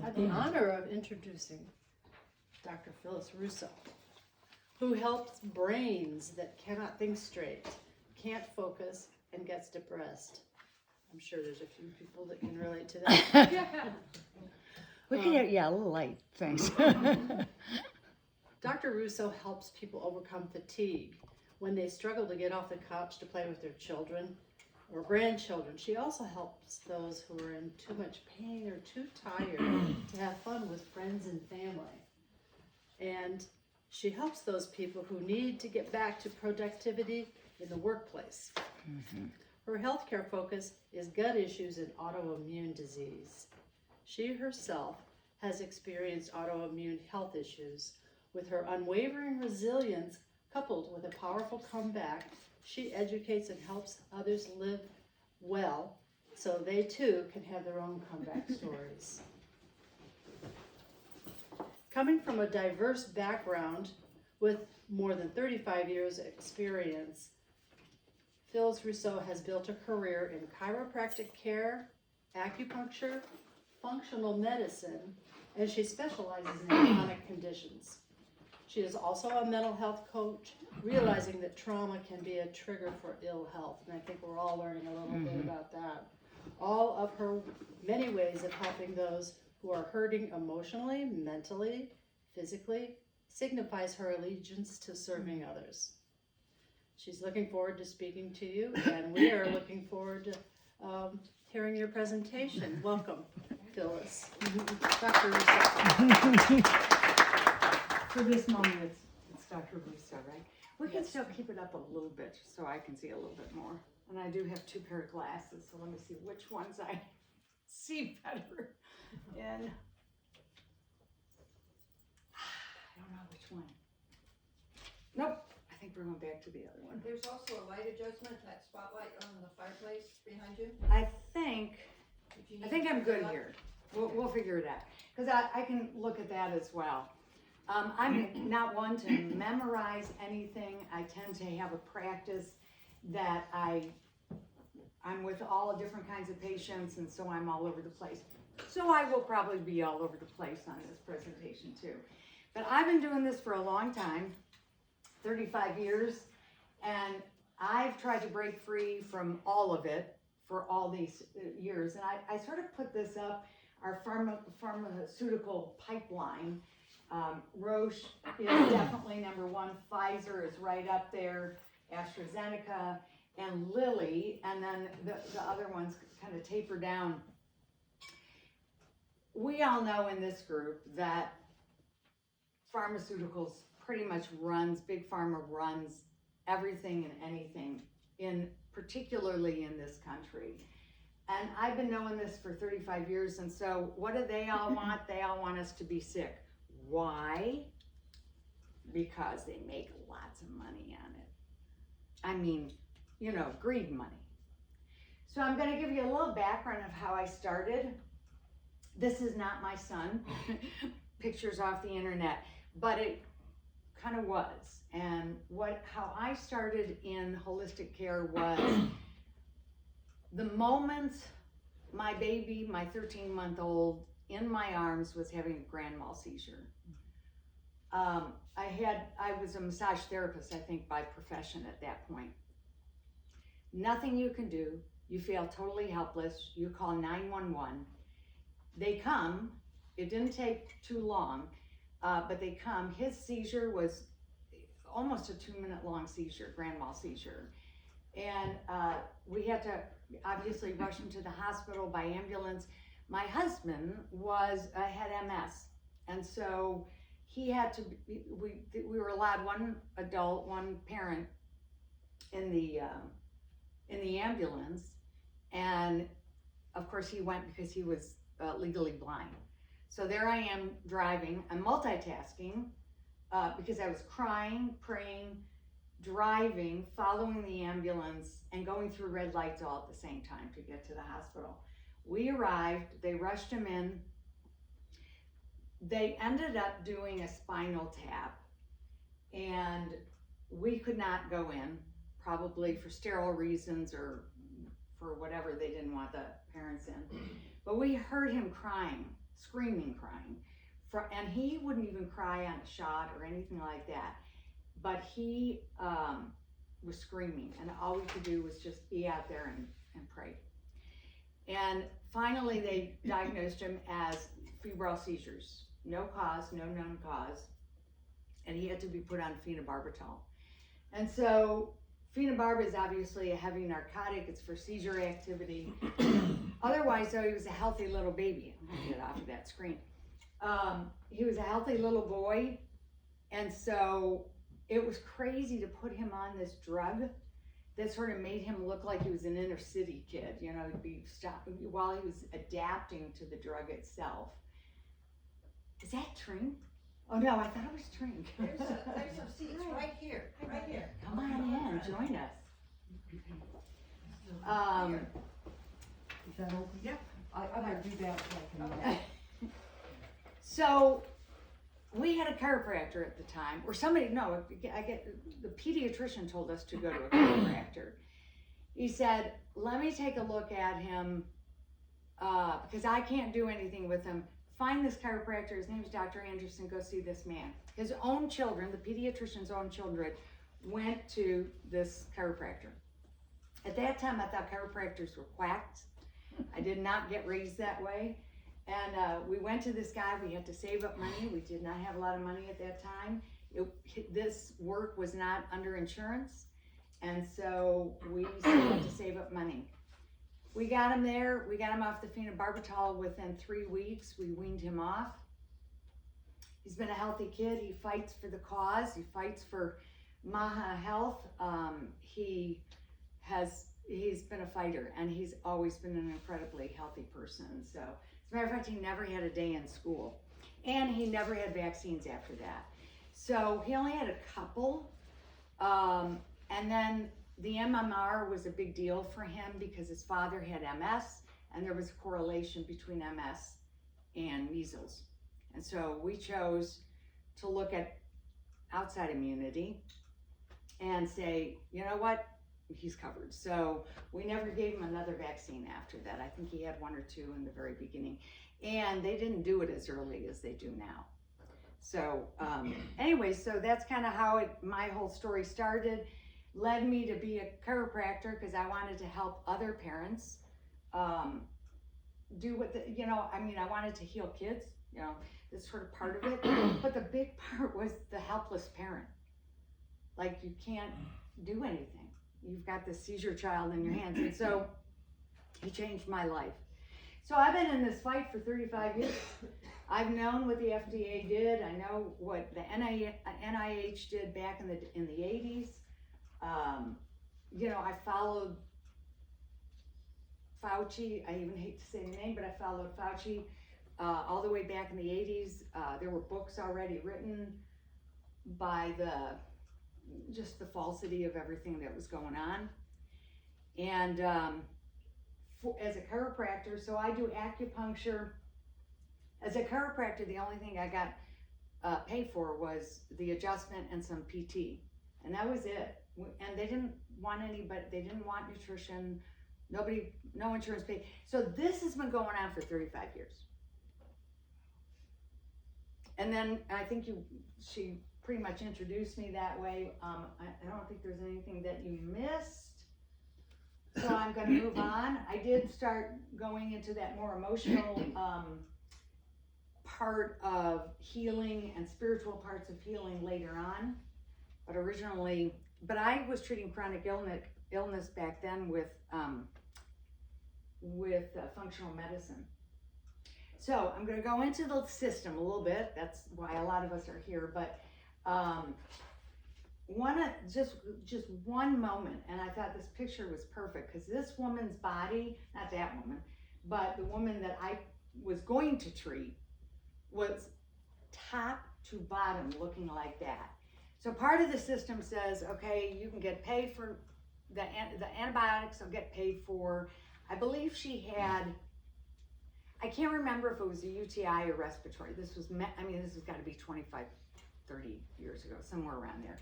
have the honor of introducing Dr. Phyllis Russo, who helps brains that cannot think straight, can't focus, and gets depressed. I'm sure there's a few people that can relate to that. We can, a little light, thanks. Dr. Russo helps people overcome fatigue when they struggle to get off the couch to play with their children or grandchildren. She also helps those who are in too much pain or too tired to have fun with friends and family. And she helps those people who need to get back to productivity in the workplace. Her healthcare focus is gut issues and autoimmune disease. She herself has experienced autoimmune health issues. With her unwavering resilience coupled with a powerful comeback, she educates and helps others live well so they too can have their own comeback stories. Coming from a diverse background with more than 35 years experience, Phyllis Russo has built a career in chiropractic care, acupuncture, functional medicine, and she specializes in chronic conditions. She is also a mental health coach, realizing that trauma can be a trigger for ill health, and I think we're all learning a little bit about that. All of her many ways of helping those who are hurting emotionally, mentally, physically, signifies her allegiance to serving others. She's looking forward to speaking to you, and we are looking forward to hearing your presentation. Welcome, Phyllis. Dr. Russo. For this moment, it's Dr. Russo, right? We can still keep it up a little bit so I can see a little bit more. And I do have two pair of glasses, so let me see which ones I see better. And I don't know which one. Nope, I think we're going back to the other one. There's also a light adjustment, that spotlight on the fireplace behind you. I think I'm good here. We'll figure it out. Because I can look at that as well. I'm not one to memorize anything. I tend to have a practice that I'm with all different kinds of patients, and so I'm all over the place. So I will probably be all over the place on this presentation too. But I've been doing this for a long time, 35 years, and I've tried to break free from all of it for all these years. And I sort of put this up, our pharmaceutical pipeline. Roche is definitely number one. Pfizer is right up there. AstraZeneca and Lilly, and then the other ones kind of taper down. We all know in this group that pharmaceuticals pretty much runs, big pharma runs everything and anything, particularly in this country. And I've been knowing this for 35 years, and so what do they all want? They all want us to be sick. Why? Because they make lots of money on it. I mean, greed money. So I'm going to give you a little background of how I started. This is not my son. Pictures off the internet, but it kind of was. And how I started in holistic care was the moment my baby, my 13-month-old, in my arms was having a grand mal seizure. I was a massage therapist, I think, by profession at that point. Nothing you can do. You feel totally helpless. You call 911. They come. It didn't take too long, but they come. His seizure was almost a 2-minute long seizure, grand mal seizure. And we had to obviously rush him to the hospital by ambulance. My husband had MS, and so he had to. We were allowed one adult, one parent in the ambulance, and of course he went because he was legally blind. So there I am driving. I'm multitasking because I was crying, praying, driving, following the ambulance, and going through red lights all at the same time to get to the hospital. We arrived, they rushed him in. They ended up doing a spinal tap, and we could not go in, probably for sterile reasons or for whatever, they didn't want the parents in. But we heard him crying screaming, crying. And he wouldn't even cry on a shot or anything like that. But he was screaming, and all we could do was just be out there and pray. And finally, they diagnosed him as febrile seizures. No cause, no known cause. And he had to be put on phenobarbital. And so phenobarb is obviously a heavy narcotic. It's for seizure activity. Otherwise, though, he was a healthy little baby. I'm going to get off of that screen. He was a healthy little boy. And so it was crazy to put him on this drug that sort of made him look like he was an inner city kid. You know, he'd be stopping while he was adapting to the drug itself. Is that Trink? Oh no, I thought it was Trink. There's some seats right here, right here. Come on in, join us. Is that open? Yep. I better do that so I can. Okay. So we had a chiropractor at the time, or somebody, no, the pediatrician told us to go to a chiropractor. He said, let me take a look at him because I can't do anything with him. Find this chiropractor, his name's Dr. Anderson, go see this man. His own children, the pediatrician's own children, went to this chiropractor. At that time, I thought chiropractors were quacks. I did not get raised that way. And we went to this guy. We had to save up money. We did not have a lot of money at that time. This work was not under insurance. And so we had to save up money. We got him there. We got him off the phenobarbital within 3 weeks. We weaned him off. He's been a healthy kid. He fights for the cause. He fights for Maha Health. He's been a fighter, and he's always been an incredibly healthy person. So, as a matter of fact, he never had a day in school, and he never had vaccines after that. So he only had a couple, and then the MMR was a big deal for him because his father had MS, and there was a correlation between MS and measles. And so we chose to look at outside immunity and say, you know what, he's covered. So we never gave him another vaccine after that. I think he had 1 or 2 in the very beginning. And they didn't do it as early as they do now. So anyway, so that's kind of how my whole story started. Led me to be a chiropractor because I wanted to help other parents do what, I wanted to heal kids, that's sort of part of it. But the big part was the helpless parent. Like, you can't do anything. You've got this seizure child in your hands. And so he changed my life. So I've been in this fight for 35 years. I've known what the FDA did. I know what the NIH did back in the 80s. I followed Fauci. I even hate to say the name, but I followed Fauci all the way back in the 80s. There were books already written by just the falsity of everything that was going on. And as a chiropractor, so I do acupuncture. As a chiropractor, the only thing I got paid for was the adjustment and some PT. And that was it. And they didn't want they didn't want nutrition, no insurance paid. So this has been going on for 35 years. And then I think she pretty much introduced me that way. I don't think there's anything that you missed. So I'm going to move on. I did start going into that more emotional part of healing and spiritual parts of healing later on. But I was treating chronic illness back then with functional medicine. So I'm going to go into the system a little bit. That's why a lot of us are here. But just one moment, and I thought this picture was perfect because this woman's body, not that woman, but the woman that I was going to treat was top to bottom looking like that. So part of the system says, okay, you can get paid for the antibiotics, will get paid for. I believe she had, I can't remember if it was a UTI or respiratory. This has got to be 25, 30 years ago, somewhere around there.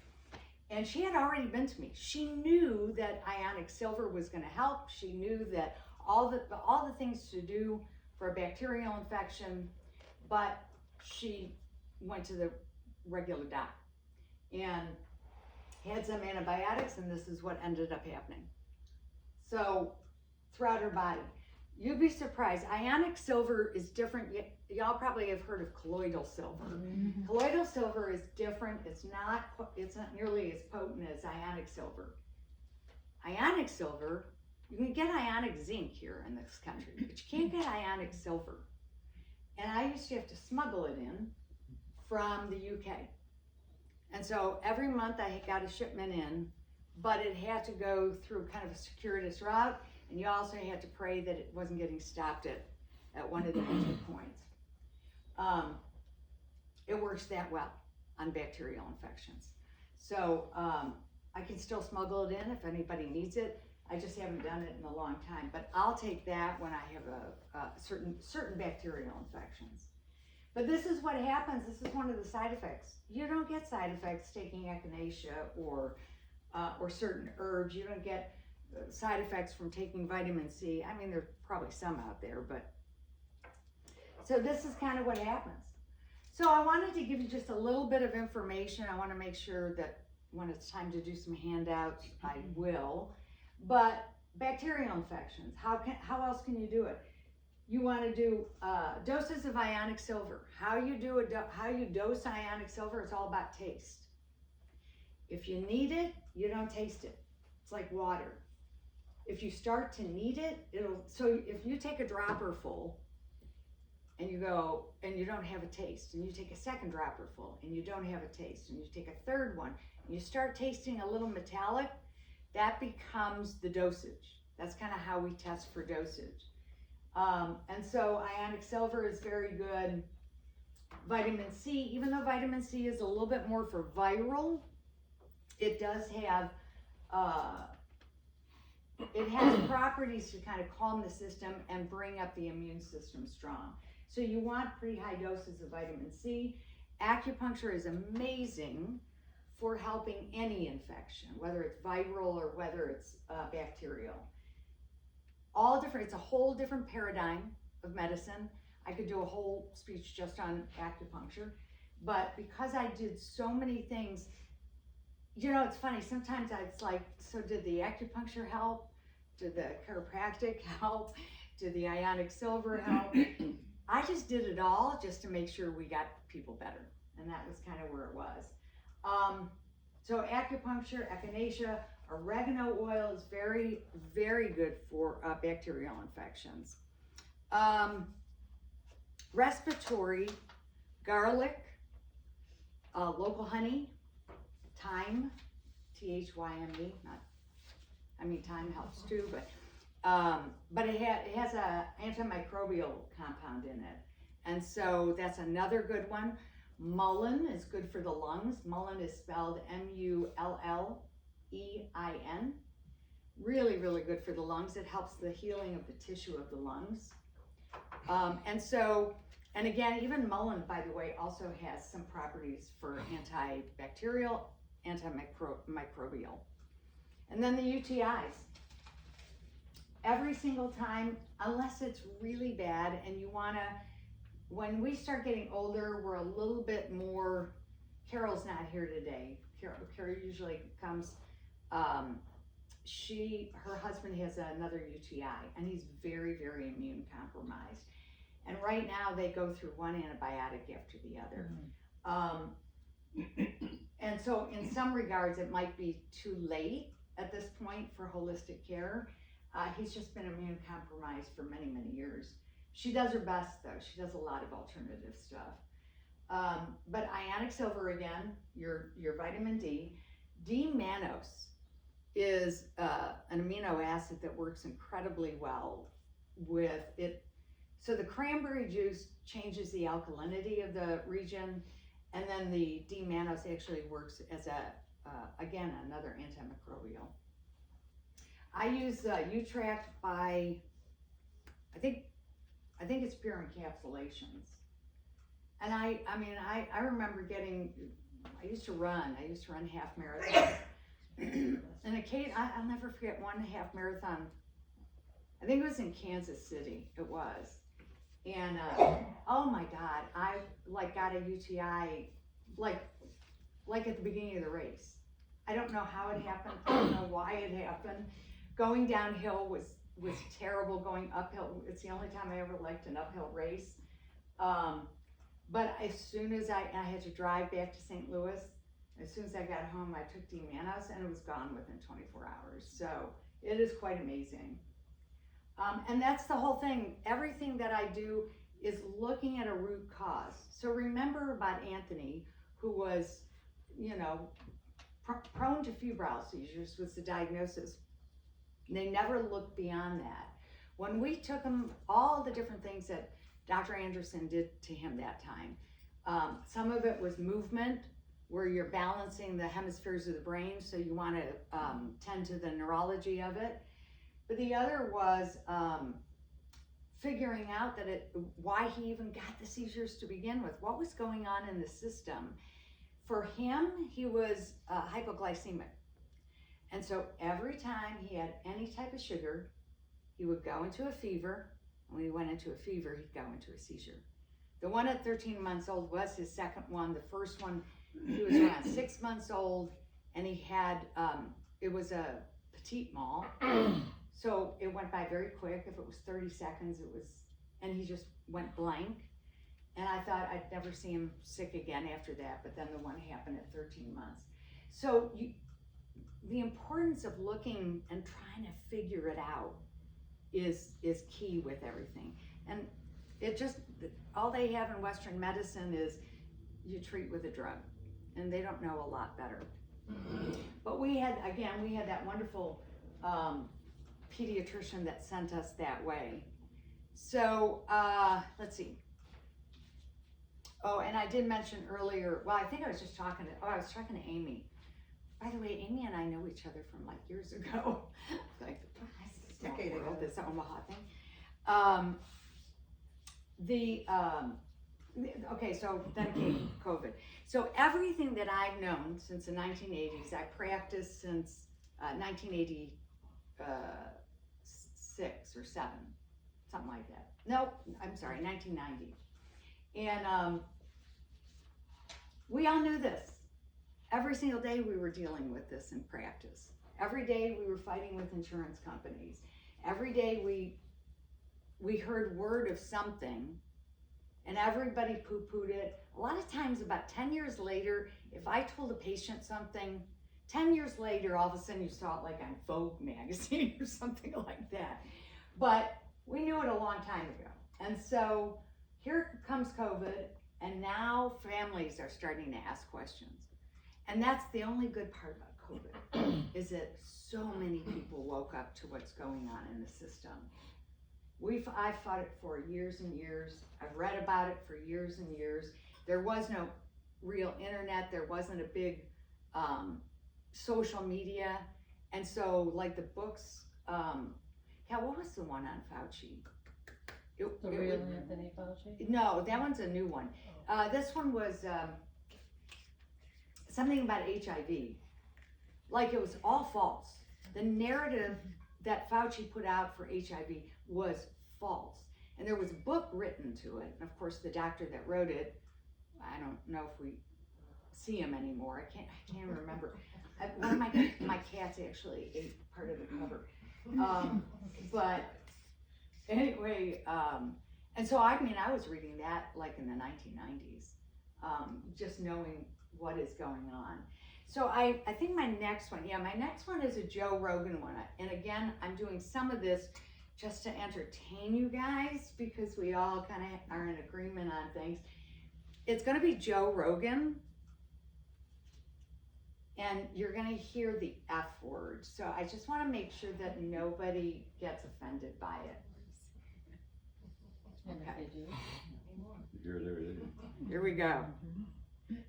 And she had already been to me. She knew that ionic silver was going to help. She knew that all the things to do for a bacterial infection. but she went to the regular doc and had some antibiotics, and this is what ended up happening. So throughout her body, you'd be surprised. Ionic silver is different. Y'all probably have heard of colloidal silver. Colloidal silver is different. It's not nearly as potent as ionic silver. Ionic silver, you can get ionic zinc here in this country, but you can't get ionic silver. And I used to have to smuggle it in from the UK. And so every month I got a shipment in, but it had to go through kind of a circuitous route, and you also had to pray that it wasn't getting stopped at one of the entry points. It works that well on bacterial infections. So I can still smuggle it in if anybody needs it. I just haven't done it in a long time, but I'll take that when I have a certain bacterial infections. But this is what happens. This is one of the side effects. You don't get side effects taking echinacea or certain herbs. You don't get side effects from taking vitamin C. I mean, there's probably some out there, but so this is kind of what happens. So I wanted to give you just a little bit of information. I want to make sure that when it's time to do some handouts, I will. But bacterial infections, how else can you do it? You want to do doses of ionic silver. How you dose ionic silver, it's all about taste. If you need it, you don't taste it. It's like water. If you start to need it, so if you take a dropper full and you go and you don't have a taste, and you take a second dropper full and you don't have a taste, and you take a third one and you start tasting a little metallic, that becomes the dosage. That's kind of how we test for dosage. And so ionic silver is very good. Vitamin C, even though vitamin C is a little bit more for viral, it does have, it has properties to kind of calm the system and bring up the immune system strong. So you want pretty high doses of vitamin C. Acupuncture is amazing for helping any infection, whether it's viral or whether it's bacterial. All different, it's a whole different paradigm of medicine. I could do a whole speech just on acupuncture, but because I did so many things, you know, it's funny, sometimes it's like, so did the acupuncture help? Did the chiropractic help? Did the ionic silver help? I just did it all just to make sure we got people better, and that was kind of where it was. So acupuncture, echinacea, oregano oil is very, very good for bacterial infections. Respiratory, garlic, local honey, thyme, T-H-Y-M-E, thyme helps too, but it has a antimicrobial compound in it. And so that's another good one. Mullein is good for the lungs. Mullein is spelled M-U-L-L-E-I-N. Really, really good for the lungs. It helps the healing of the tissue of the lungs. And again, even mullein, by the way, also has some properties for antibacterial, antimicrobial. And then the UTIs. Every single time, unless it's really bad and you wanna, when we start getting older, we're a little bit more, Carol's not here today. Carol usually comes, her husband has another UTI and he's very, very immune compromised. And right now they go through one antibiotic after the other. And so in some regards, it might be too late at this point for holistic care. He's just been immune compromised for many, many years. She does her best though. She does a lot of alternative stuff. But ionic silver again, your vitamin D. D-mannose is an amino acid that works incredibly well with it. So the cranberry juice changes the alkalinity of the region, and then the D-mannose actually works as again, another antimicrobial. I use Utract by, I think it's pure encapsulations. And I remember I used to run half marathons. And I'll never forget one half marathon. I think it was in Kansas City, it was. And oh my God, I like got a UTI, like at the beginning of the race. I don't know how it happened. I don't know why it happened. Going downhill was terrible. Going uphill, it's the only time I ever liked an uphill race. But as soon as I had to drive back to St. Louis, as soon as I got home, I took D-Manos and it was gone within 24 hours. So it is quite amazing. And that's the whole thing. Everything that I do is looking at a root cause. So remember about Anthony, who was, prone to febrile seizures was the diagnosis. They never looked beyond that. When we took him, all the different things that Dr. Anderson did to him that time, some of it was movement, where you're balancing the hemispheres of the brain, so you want to tend to the neurology of it. But the other was figuring out why he even got the seizures to begin with. What was going on in the system? For him, he was hypoglycemic. And so every time he had any type of sugar, he would go into a fever. When he went into a fever, he'd go into a seizure. The one at 13 months old was his second one. The first one, he was around 6 months old, and he had, it was a petite mal. So it went by very quick. If it was 30 seconds, and he just went blank. And I thought I'd never see him sick again after that, but then the one happened at 13 months. So the importance of looking and trying to figure it out is key with everything. And it just, all they have in Western medicine is you treat with a drug, and they don't know a lot better. But we had that wonderful pediatrician that sent us that way. So let's see. Oh, and I did mention earlier, well, I think I was just talking to Amy. By the way, Amy and I know each other from like years ago. Like, Decade ago. this Omaha thing. Okay, so then came COVID. So everything that I've known since the 1980s, I practiced since 1986 or 7, something like that. Nope, I'm sorry, 1990. And we all knew this. Every single day we were dealing with this in practice. Every day we were fighting with insurance companies. Every day we heard word of something, and everybody poo-pooed it. A lot of times, about 10 years later, if I told a patient something, 10 years later, all of a sudden you saw it like on Vogue magazine or something like that. But we knew it a long time ago. And so here comes COVID, and now families are starting to ask questions. And that's the only good part about COVID, is that so many people woke up to what's going on in the system. I've fought it for years and years. I've read about it for years and years. There was no real internet. There wasn't a big social media. And so like the books, what was the one on Fauci? The real Anthony Fauci? No, that one's a new one. This one was something about HIV. Like it was all false. The narrative that Fauci put out for HIV was false. And there was a book written to it. And of course, the doctor that wrote it, I don't know if we see him anymore. I can't remember. One of my cats actually ate part of the cover. But anyway, and so I was reading that like in the 1990s, just knowing what is going on. So I think my next one is a Joe Rogan one. And again, I'm doing some of this just to entertain you guys because we all kind of are in agreement on things. It's going to be Joe Rogan. And you're going to hear the F word. So I just want to make sure that nobody gets offended by it. Okay. Here we go.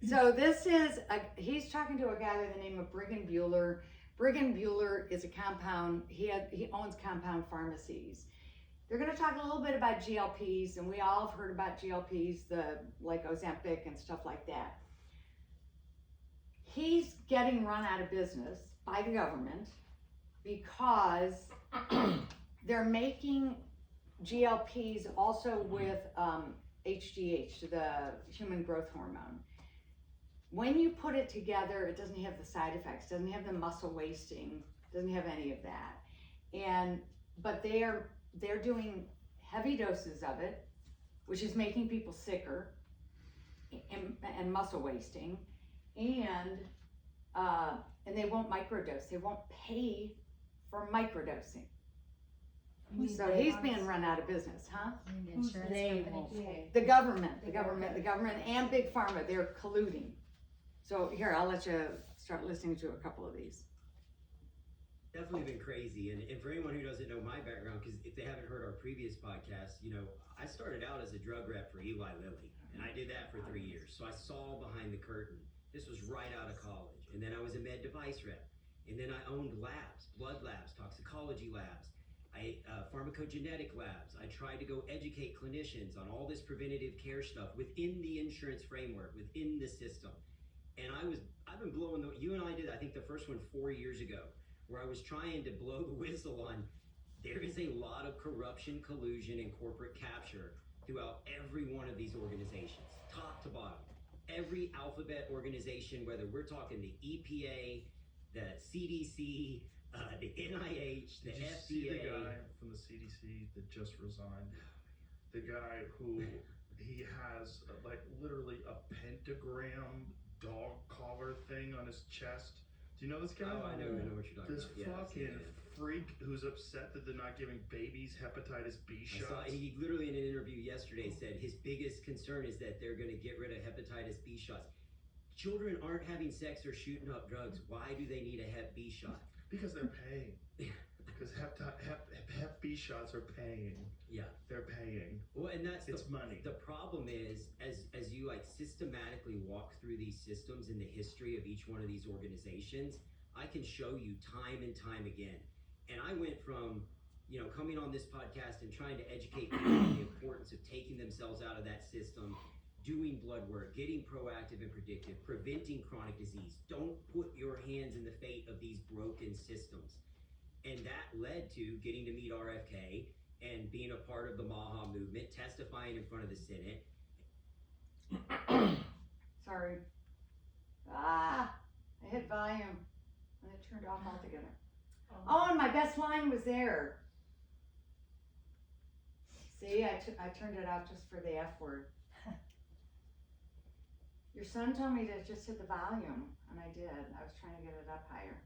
So this is, he's talking to a guy by the name of Brigham Bueller. Brigham Bueller is a compound, he owns compound pharmacies. They're going to talk a little bit about GLPs, and we all have heard about GLPs, like Ozempic and stuff like that. He's getting run out of business by the government because they're making GLPs also with HGH, the human growth hormone. When you put it together, it doesn't have the side effects, doesn't have the muscle wasting, doesn't have any of that. But they're doing heavy doses of it, which is making people sicker and muscle wasting, and they won't microdose. They won't pay for microdosing. So he's being run out of business, huh? Insurance They company. won't pay. The government and Big Pharma, they're colluding. So here, I'll let you start listening to a couple of these. Definitely been crazy, and for anyone who doesn't know my background, because if they haven't heard our previous podcast, I started out as a drug rep for Eli Lilly, and I did that for 3 years. So I saw behind the curtain. This was right out of college, and then I was a med device rep, and then I owned labs, blood labs, toxicology labs, pharmacogenetic labs. I tried to go educate clinicians on all this preventative care stuff within the insurance framework, within the system, and I've been blowing you and I did, I think the first one 4 years ago, where I was trying to blow the whistle on there is a lot of corruption, collusion, and corporate capture throughout every one of these organizations, top to bottom. Every alphabet organization, whether we're talking the EPA, the CDC, the NIH, the Did you FDA. see the guy from the CDC that just resigned? The guy who he has like literally a pentagram dog collar thing on his chest. Do you know this guy? Oh, I know what you're talking This about. Yeah, I've seen fucking it. freak who's upset that they're not giving babies hepatitis B I saw, shots. he literally in an interview yesterday said his biggest concern is that they're going to get rid of hepatitis B shots. Children aren't having sex or shooting up drugs. Why do they need a hep B shot? Because they're paying. Because hep B shots are paying. Yeah. They're paying. Well, and that's It's money. The problem is, as you like systematically walk through these systems in the history of each one of these organizations, I can show you time and time again. And I went from, coming on this podcast and trying to educate people on the importance of taking themselves out of that system, doing blood work, getting proactive and predictive, preventing chronic disease. Don't put your hands in the fate of these broken systems. And that led to getting to meet RFK and being a part of the MAHA movement, testifying in front of the Senate. Sorry. I hit volume and it turned off altogether. Oh, and my best line was there. See, I turned it off just for the F word. Your son told me to just hit the volume, and I did. I was trying to get it up higher.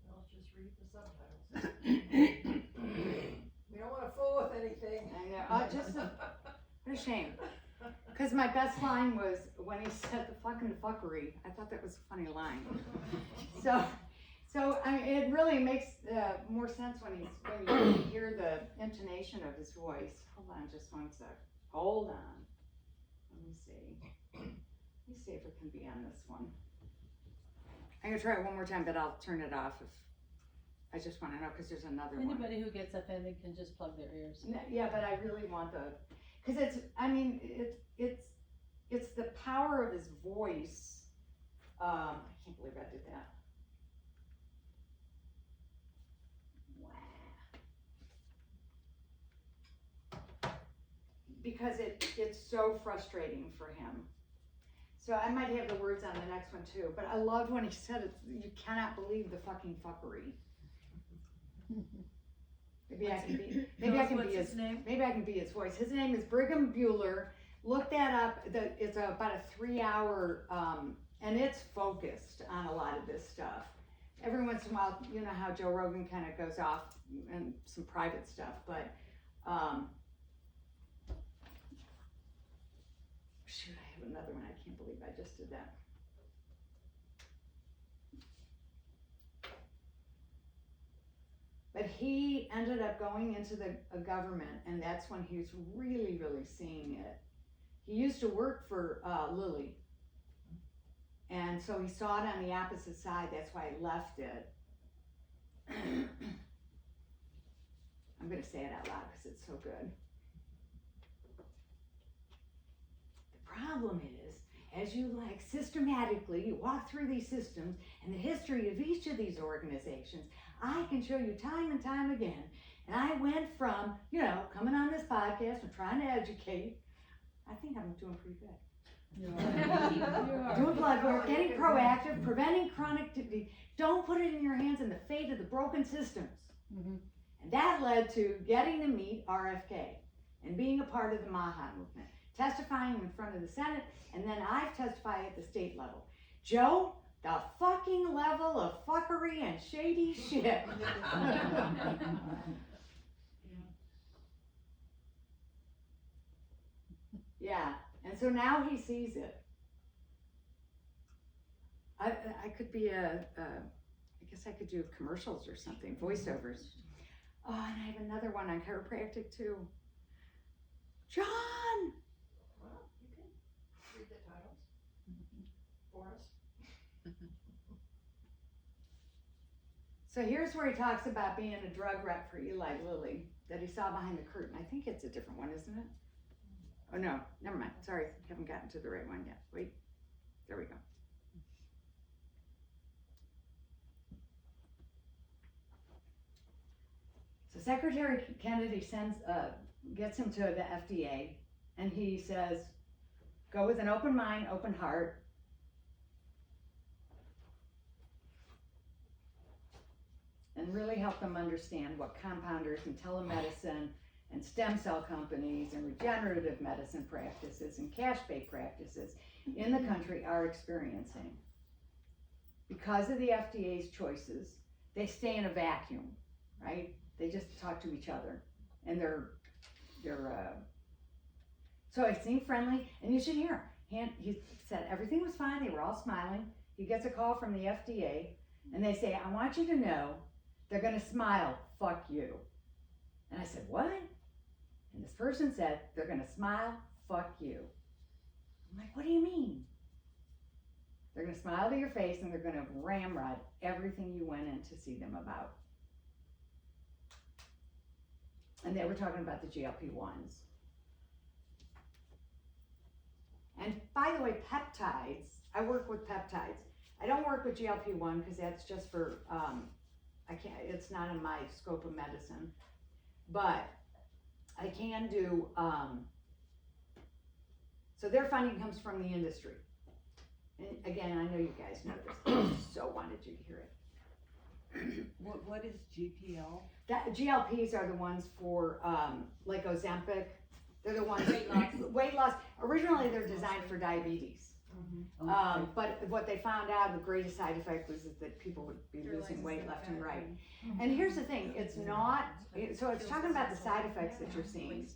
Well, just read the subtitles. We don't wanna fool with anything. I know. What a shame. Because my best line was when he said the fucking fuckery. I thought that was a funny line. So it really makes more sense when you hear the intonation of his voice. Hold on just one sec. Hold on. Let me see. Let me see if it can be on this one. I'm gonna try it one more time, but I'll turn it off if I just want to know because there's another one. Anybody who gets offended can just plug their ears. Yeah, but I really want because it's the power of his voice. I can't believe I did that. Wow. Because it's so frustrating for him. So I might have the words on the next one too, but I loved when he said it, you cannot believe the fucking fuckery. Maybe I can be his name. Maybe I can be his voice. His name is Brigham Bueller. Look that up. It's about a 3-hour, and it's focused on a lot of this stuff. Every once in a while, you know how Joe Rogan kind of goes off and some private stuff, but shoot, I have another one. I can't believe I just did that. But he ended up going into the government, and that's when he was really, really seeing it. He used to work for Lilly, and so he saw it on the opposite side. That's why he left it. I'm going to say it out loud because it's so good. The problem is, as you systematically walk through these systems and the history of each of these organizations, I can show you time and time again. And I went from, coming I'm trying to educate. I think I'm doing pretty good. You Doing blood work, getting proactive, preventing chronic disease. Don't put it in your hands in the fate of the broken systems. Mhm. And that led to getting to meet RFK and being a part of the MAHA movement, testifying in front of the Senate, and then I've testified at the state level. Joe, the fucking level of fuckery and shady shit. Yeah, and so now he sees it. I could be I guess I could do commercials or something, voiceovers. Oh, and I have another one on chiropractic too. John! Well, you can read the titles for us. So here's where he talks about being a drug rep for Eli Lilly that he saw behind the curtain. I think it's a different one, isn't it? Oh no, never mind. Sorry, haven't gotten to the right one yet. Wait, there we go. So Secretary Kennedy gets him to the FDA, and he says, go with an open mind, open heart. And really help them understand what compounders and telemedicine and stem cell companies and regenerative medicine practices and cash pay practices in the country are experiencing. Because of the FDA's choices, they stay in a vacuum, right? They just talk to each other, and so he seemed friendly, and you should hear him. He said everything was fine, they were all smiling. He gets a call from the FDA, and they say, I want you to know they're gonna smile, fuck you. And I said, what? And this person said, they're gonna smile, fuck you. I'm like, what do you mean? They're gonna smile to your face and they're gonna ramrod everything you went in to see them about. And they were talking about the GLP-1s. And by the way, peptides, I work with peptides. I don't work with GLP-1 because that's just for, it's not in my scope of medicine. But I can do, so their funding comes from the industry. And again, I know you guys know this, I so wanted you to hear it. What is GPL? That GLPs are the ones for like Ozempic. They're the ones weight loss. Originally, they're designed for diabetes. But what they found out, the greatest side effect was that people would be losing weight left and right. And here's the thing: it's not. So it's talking about the side effects that you're seeing.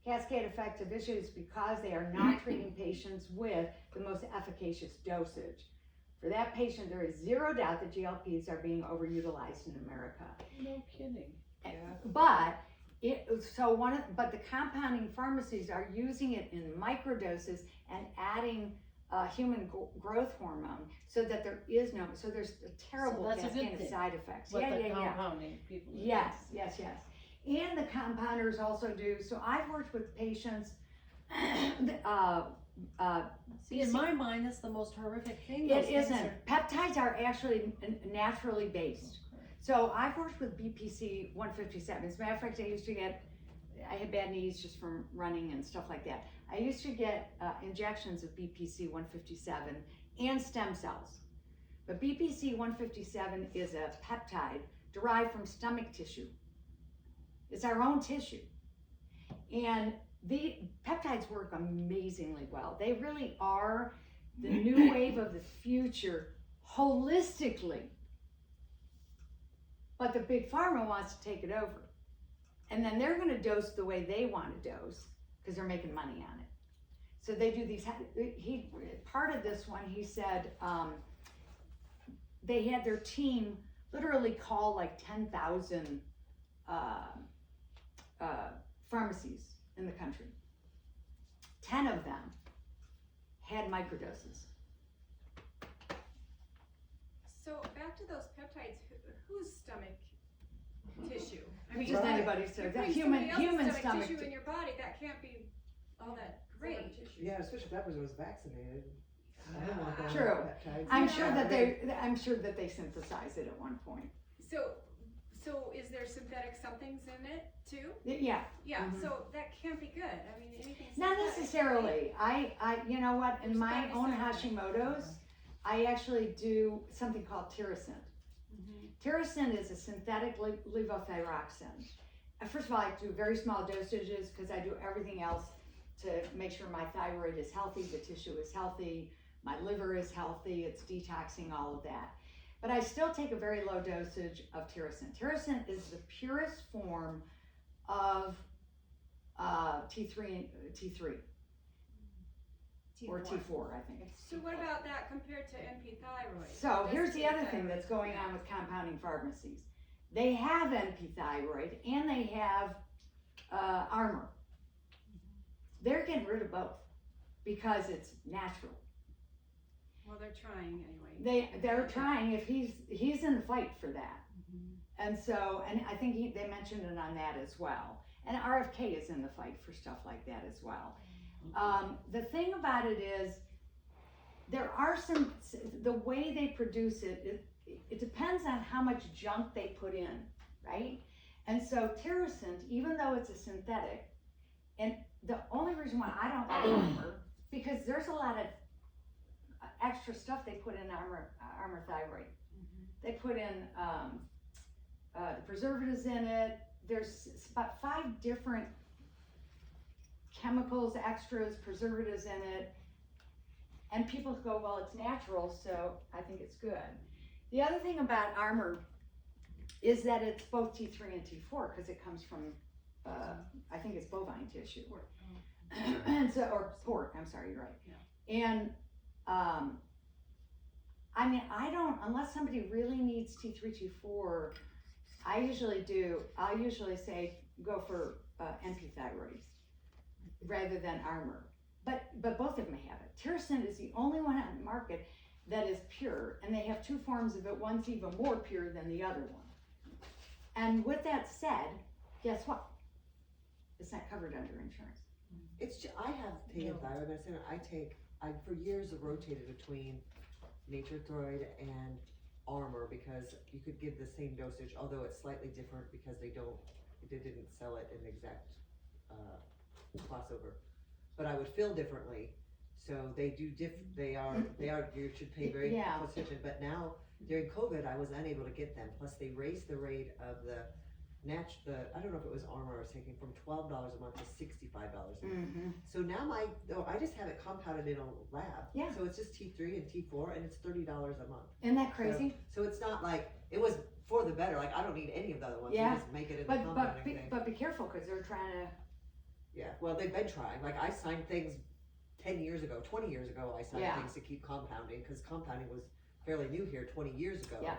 Cascade effects of issues because they are not treating patients with the most efficacious dosage. For that patient, there is zero doubt that GLPs are being overutilized in America. No kidding. But but the compounding pharmacies are using it in microdoses and adding human growth hormone so that there's a terrible cascade of side effects. Compounding people. Yes. And the compounders also do. So I've worked with patients. See, in my mind, that's the most horrific thing. It isn't. Peptides are actually naturally based. So I've worked with BPC 157. As a matter of fact, I had bad knees just from running and stuff like that. I used to get injections of BPC 157 and stem cells. But BPC 157 is a peptide derived from stomach tissue. It's our own tissue. And the peptides work amazingly well. They really are the new wave of the future holistically. But the big pharma wants to take it over. And then they're going to dose the way they want to dose because they're making money on it. So they do these, part of this one, he said, they had their team literally call like 10,000 pharmacies in the country. 10 of them had microdoses. So back to those peptides, whose stomach tissue? I mean, Just anybody's you're that putting human somebody else's stomach tissue in your body. That can't be all that great. Yeah, especially if that person was vaccinated. I don't want that True. peptides. I'm sure that they synthesize it at one point. So So is there synthetic somethings in it too? Yeah, Yeah, Mhm. so that can't be good. I mean, anything not synthetic. necessarily. You know what, in There's my gotta be own something. Hashimoto's, I actually do something called tyrosine. Mhm. Tyrosine is a synthetic levothyroxine. First of all, I do very small dosages because I do everything else to make sure my thyroid is healthy, the tissue is healthy, my liver is healthy, it's detoxing, all of that. But I still take a very low dosage of tyrosine. Tyrosine is the purest form of T3 or T4, I think. So what about that compared to NP thyroid? So here's the other thing thyroid. that's going on with compounding pharmacies. They have NP thyroid and they have Armor. They're getting rid of both because it's natural. Well, they're trying anyway. They're trying. If he's in the fight for that, Mhm. and so I think they mentioned it on that as well. And RFK is in the fight for stuff like that as well. The thing about it is, there are the way they produce it depends on how much junk they put in, right? And so tyrosine, even though it's a synthetic, and the only reason why I don't like Armor, because there's a lot of extra stuff they put in Armor thyroid. They put in the preservatives in it. There's about 5 different chemicals, extras, preservatives in it. And people go, well, it's natural, so I think it's good. The other thing about Armor is that it's both T3 and T4 because it comes from, I think it's bovine tissue. And so, or pork, I'm sorry, you're right. Yeah. And I mean, unless somebody really needs T3, T4, I'll usually say go for NP thyroids rather than Armor. But both of them have it. Tyrosine is the only one on the market that is pure, and they have 2 forms of it. One's even more pure than the other one. And with that said, guess what? It's not covered under insurance. I have taken thyroid medicine. I for years have rotated between Nature Throid and Armor because you could give the same dosage, although it's slightly different because they didn't sell it in the exact crossover. But I would feel differently, so they do you should pay very close attention. But now during COVID, I was unable to get them. Plus, they raised the rate of I don't know if it was Armor I was taking from $12 a month to $65 a month. Mm-hmm. So now I just have it compounded in a lab. Yeah. So it's just T3 and T4, and it's $30 a month. Isn't that crazy? So it's not like it was for the better. Like I don't need any of the other ones. Yeah. You just make it in the But compounding thing. be careful because they're trying to. Yeah. Well, they've been trying. Like I signed things 10 years ago, 20 years ago. I signed things to keep compounding because compounding was fairly new here 20 years ago. Yeah.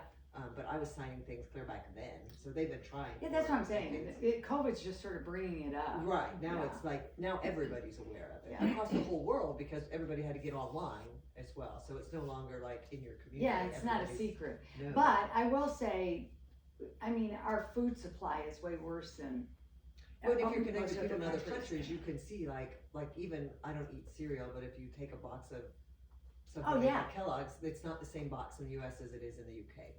But I was signing things clear back then, so they've been trying. Yeah, that's what I'm saying. decades. COVID's just sort of bringing it up. Right, now Yeah. it's like, now everybody's aware of it. Yeah. Across the whole world, because everybody had to get online as well, so it's no longer like in your community. Yeah, it's not a Everybody's- secret. No. But I will say, I mean, our food supply is way worse than. But if you're most connected to other people in other countries. countries, you can see like even, I don't eat cereal, but if you take a box of Oh, something yeah. like Kellogg's, it's not the same box in the US as it is in the UK.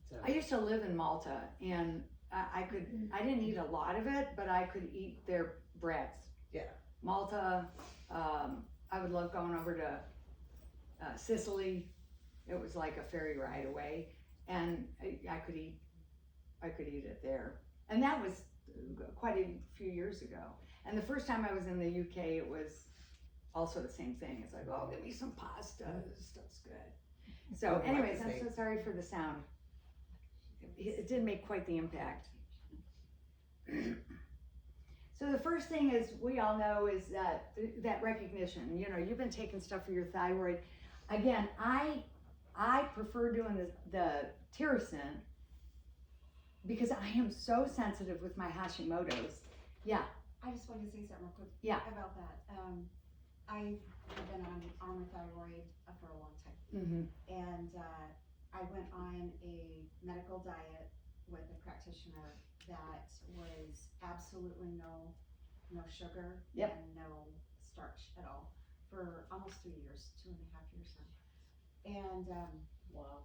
So, I used to live in Malta, and I didn't eat a lot of it, but I could eat their breads. Yeah. Malta, I would love going over to Sicily. It was like a ferry ride away, and I could eat it there. And that was quite a few years ago. And the first time I was in the UK, it was also the same thing. It's like, oh, give me some pasta. This stuff's good. So, Well, anyways, I'm practicing. so sorry for the sound. It did make quite the impact. So the first thing is we all know is that recognition. You know, you've been taking stuff for your thyroid. Again, I prefer doing the tyrosine because I am so sensitive with my Hashimoto's. Yeah. I just wanted to say something real quick Yeah. about that. I have been on Armor thyroid for a long time, Mm-hmm. and I went on a medical diet with a practitioner that was absolutely no sugar Yep. and no starch at all for almost 3 years, 2.5 years now. And Wow.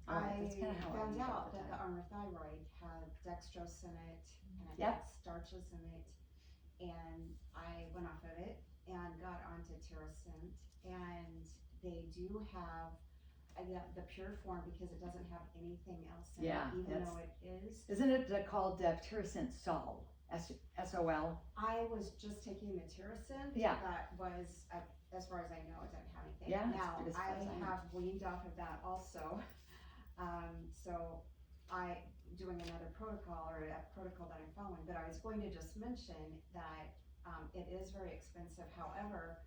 All right, that's kinda how I found eat all out the that the time. armor thyroid had dextrose in it and it Yep. had starches in it. And I went off of it and got onto Terrascent, and they do have the pure form because it doesn't have anything else in Yeah, it, even that's- though it is. Isn't it called Terrascent Sol? S-O-L? I was just taking the Terrascent. Yeah. That was, as far as I know, it doesn't have anything. Yeah, Now, as far as I know. have weaned off of that also. So I doing another protocol or a protocol that I'm following, but I was going to just mention that it is very expensive. However,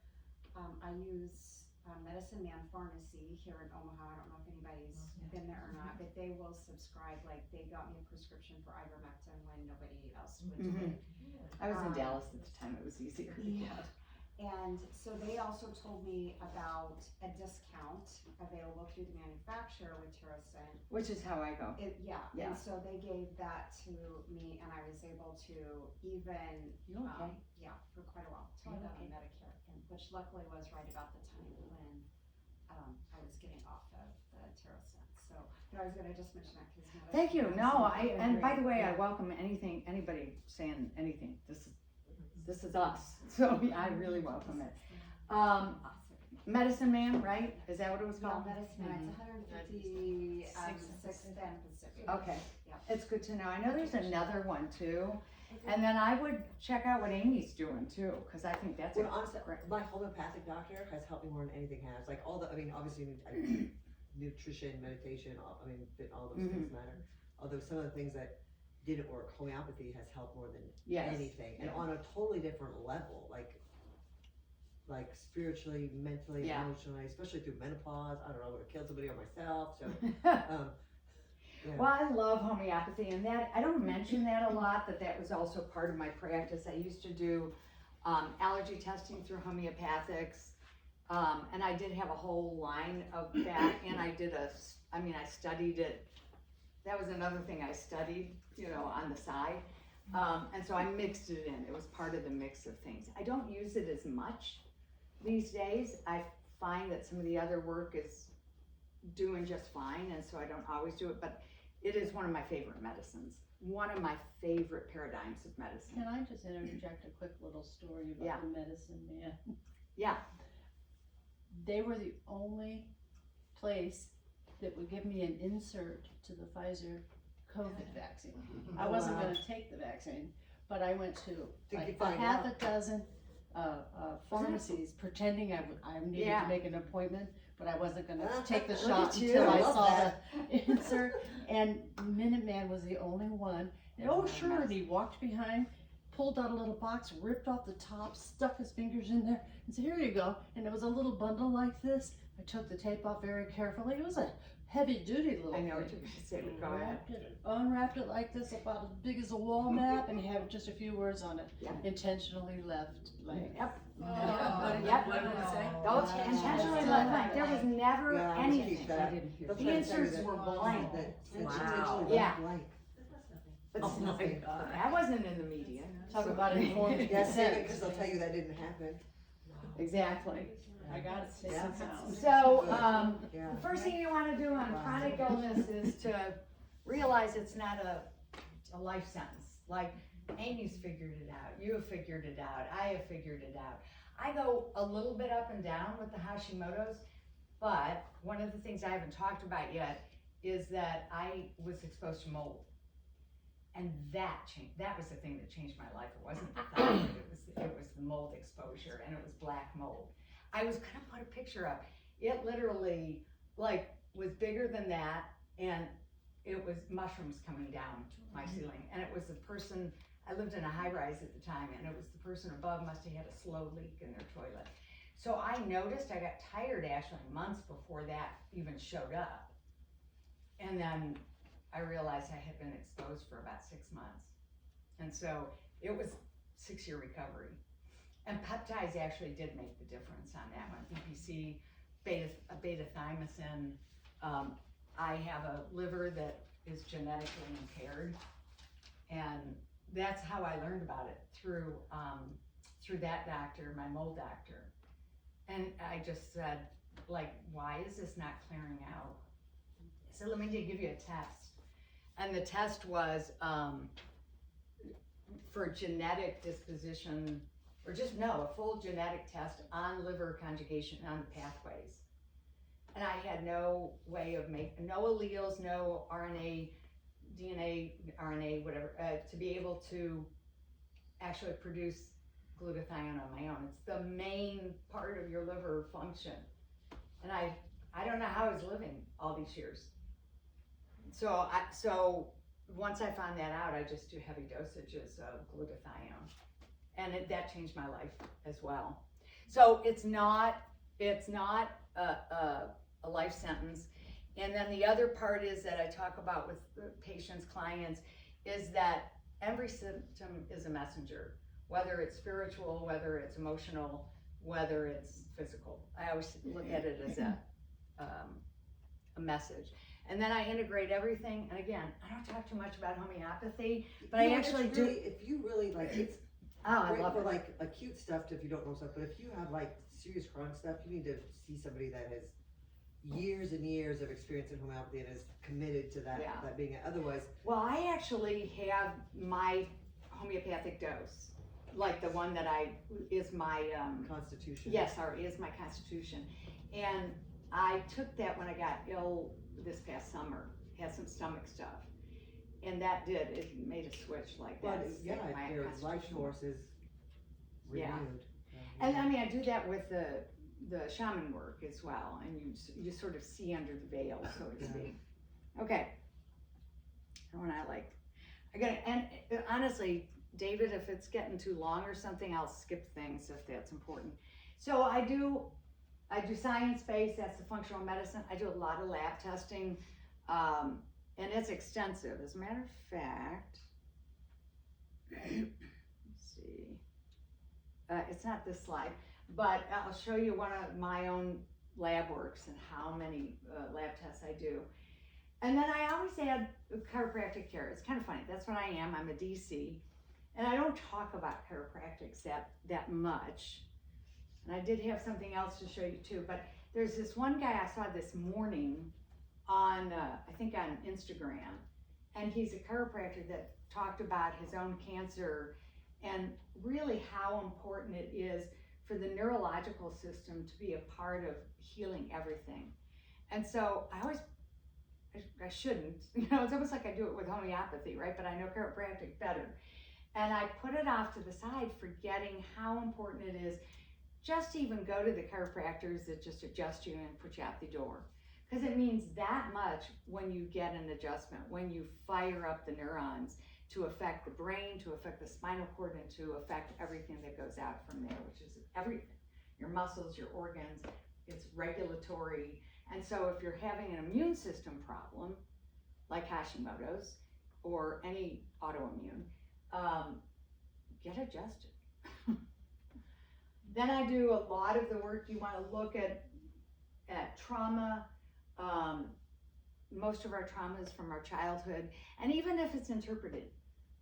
I use Medicine Man Pharmacy here in Omaha. I don't know if anybody's been there or not, but they will subscribe. Like they got me a prescription for ivermectin when nobody else would do it. I was in Dallas at the time, it was easier to Yeah. get. And so they also told me about a discount available through the manufacturer with Terrascent. Which is how I go. Yeah, Yeah. and so they gave that to me, and I was able to even, You okay? yeah, for quite a while, till I You got okay? on Medicare, which luckily was right about the time when, I was getting off of the Terrascent, so, but I was gonna just mention that, cause. Thank you, no, and by the way, I welcome anybody saying anything, this is us, so I really welcome it. Medicine Man, right, is that what it was Yeah, called? Medicine Man, it's 150, Sixth and Pacific. Okay, Yeah. it's good to know, I know there's another one too, and then I would check out what Amy's doing too, cause I think that's Well, a honestly, great. my homeopathic doctor has helped me more than anything has. Like all the, I mean, obviously, nutrition, meditation, all those things matter. Although some of the things that didn't work, homeopathy has helped more than Yes. anything, and Yeah. on a totally different level, like spiritually, mentally, Yeah. emotionally, especially through menopause. I don't know, I would have killed somebody or myself. So, yeah. Well, I love homeopathy, and that I don't mention that a lot, but that was also part of my practice. I used to do allergy testing through homeopathics, and I did have a whole line of that. And I studied it. That was another thing I studied, on the side, and so I mixed it in. It was part of the mix of things. I don't use it as much these days. I find that some of the other work is doing just fine, and so I don't always do it, but it is one of my favorite medicines, one of my favorite paradigms of medicine. Can I just interject a quick little story about Yeah. the Medicine Man? Yeah. They were the only place that would give me an insert to the Pfizer COVID vaccine. I wasn't gonna take the vaccine, but I went to Did you like find half out? a dozen pharmacies pretending I needed Yeah. to make an appointment, but I wasn't gonna take the Look shot at you. until I I love saw that. the insert. And Minuteman was the only one. And oh sure, and he walked behind, pulled out a little box, ripped off the top, stuck his fingers in there, and said, "Here you go." And it was a little bundle like this. I took the tape off very carefully. It was a heavy-duty little I know what thing. you're gonna say, but go ahead. Unwrapped it like this, about as big as a wall map, and had just a few words on it. Yeah. Intentionally left blank. Yep. Yep. What did it say? Those Oh, intentionally yeah. left blank. There was never Yeah, I always keep anything. that. hear. They'll The try to tell you answers that- were blank. that Wow. intentionally Yeah. left blank. But Oh my God. that wasn't in the media. Talk about informed Yeah, save it consent. because they'll tell you that didn't happen. Exactly. I got it safe Yeah. and sound. So, Yeah. the first thing you want to do on chronic illness is to realize it's not a life sentence. Like Amy's figured it out, you have figured it out, I have figured it out. I go a little bit up and down with the Hashimoto's, but one of the things I haven't talked about yet is that I was exposed to mold. And that was the thing that changed my life. It wasn't the thyroid, it was the mold exposure, and it was black mold. I was gonna put a picture up. It literally was bigger than that, and it was mushrooms coming down my ceiling. And it was the person, I lived in a high rise at the time, and it was the person above must have had a slow leak in their toilet. So I noticed, I got tired actually months before that even showed up. And then I realized I had been exposed for about 6 months. And so it was 6-year recovery. And peptides actually did make the difference on that one. BPC, beta-thymosin. I have a liver that is genetically impaired. And that's how I learned about it, through that doctor, my mold doctor. And I just said, why is this not clearing out? said, let me give you a test. And the test was for genetic disposition, or just a full genetic test on liver conjugation on the pathways. And I had no way of making, no alleles, no RNA, DNA, RNA, whatever, to be able to actually produce glutathione on my own. It's the main part of your liver function. And I don't know how I was living all these years. So once I found that out, I just do heavy dosages of glutathione. And that changed my life as well. So it's not a life sentence. And then the other part is that I talk about with patients, clients, is that every symptom is a messenger, whether it's spiritual, whether it's emotional, whether it's physical. I always look at it as a message. And then I integrate everything. And again, I don't talk too much about homeopathy, but I actually do. If you really like, it's I great love for it. like acute stuff if you don't know stuff. But if you have like serious chronic stuff, you need to see somebody that has years and years of experience in homeopathy and is committed to that, that being it. Otherwise, well, I actually have my homeopathic dose, like the one that is my constitution. Yes, is my constitution, and I took that when I got ill this past summer. Had some stomach stuff, and it made a switch like that. But yeah, your life force is renewed. And I mean, I do that with the shaman work as well, and you sort of see under the veil, so to speak. Okay. And when and honestly, David, if it's getting too long or something, I'll skip things if that's important. So I do science-based, that's the functional medicine. I do a lot of lab testing, and it's extensive. As a matter of fact, let's see, it's not this slide, but I'll show you one of my own lab works and how many lab tests I do. And then I always add chiropractic care. It's kind of funny. That's what I am. I'm a DC. And I don't talk about chiropractics that much. And I did have something else to show you too. But there's this one guy I saw this morning on, I think on Instagram. And he's a chiropractor that talked about his own cancer and really how important it is for the neurological system to be a part of healing everything. And so I shouldn't, it's almost like I do it with homeopathy, right? But I know chiropractic better. And I put it off to the side, forgetting how important it is just to even go to the chiropractors that just adjust you and put you out the door. Because it means that much when you get an adjustment, when you fire up the neurons to affect the brain, to affect the spinal cord, and to affect everything that goes out from there, which is everything. Your muscles, your organs, it's regulatory. And so if you're having an immune system problem, like Hashimoto's or any autoimmune, get adjusted. Then I do a lot of the work. You want to look at trauma. Most of our trauma is from our childhood, and even if it's interpreted,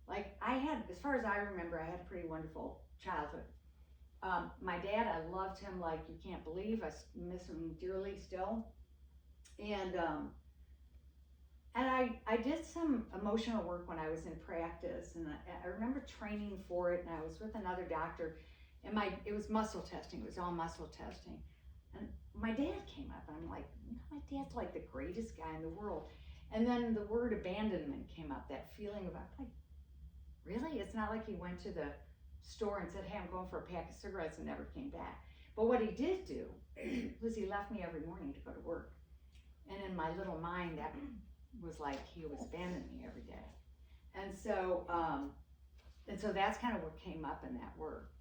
like I had, as far as I remember, I had a pretty wonderful childhood. My dad, I loved him like you can't believe. I miss him dearly still. And I did some emotional work when I was in practice, and I remember training for it, and I was with another doctor, and it was muscle testing. It was all muscle testing. And my dad came up, and I'm like, my dad's like the greatest guy in the world. And then the word abandonment came up, that feeling of, I'm like, really? It's not like he went to the store and said, hey, I'm going for a pack of cigarettes, and never came back. But what he did do was he left me every morning to go to work. And in my little mind, that was like he was abandoning me every day. And so that's kind of what came up in that work.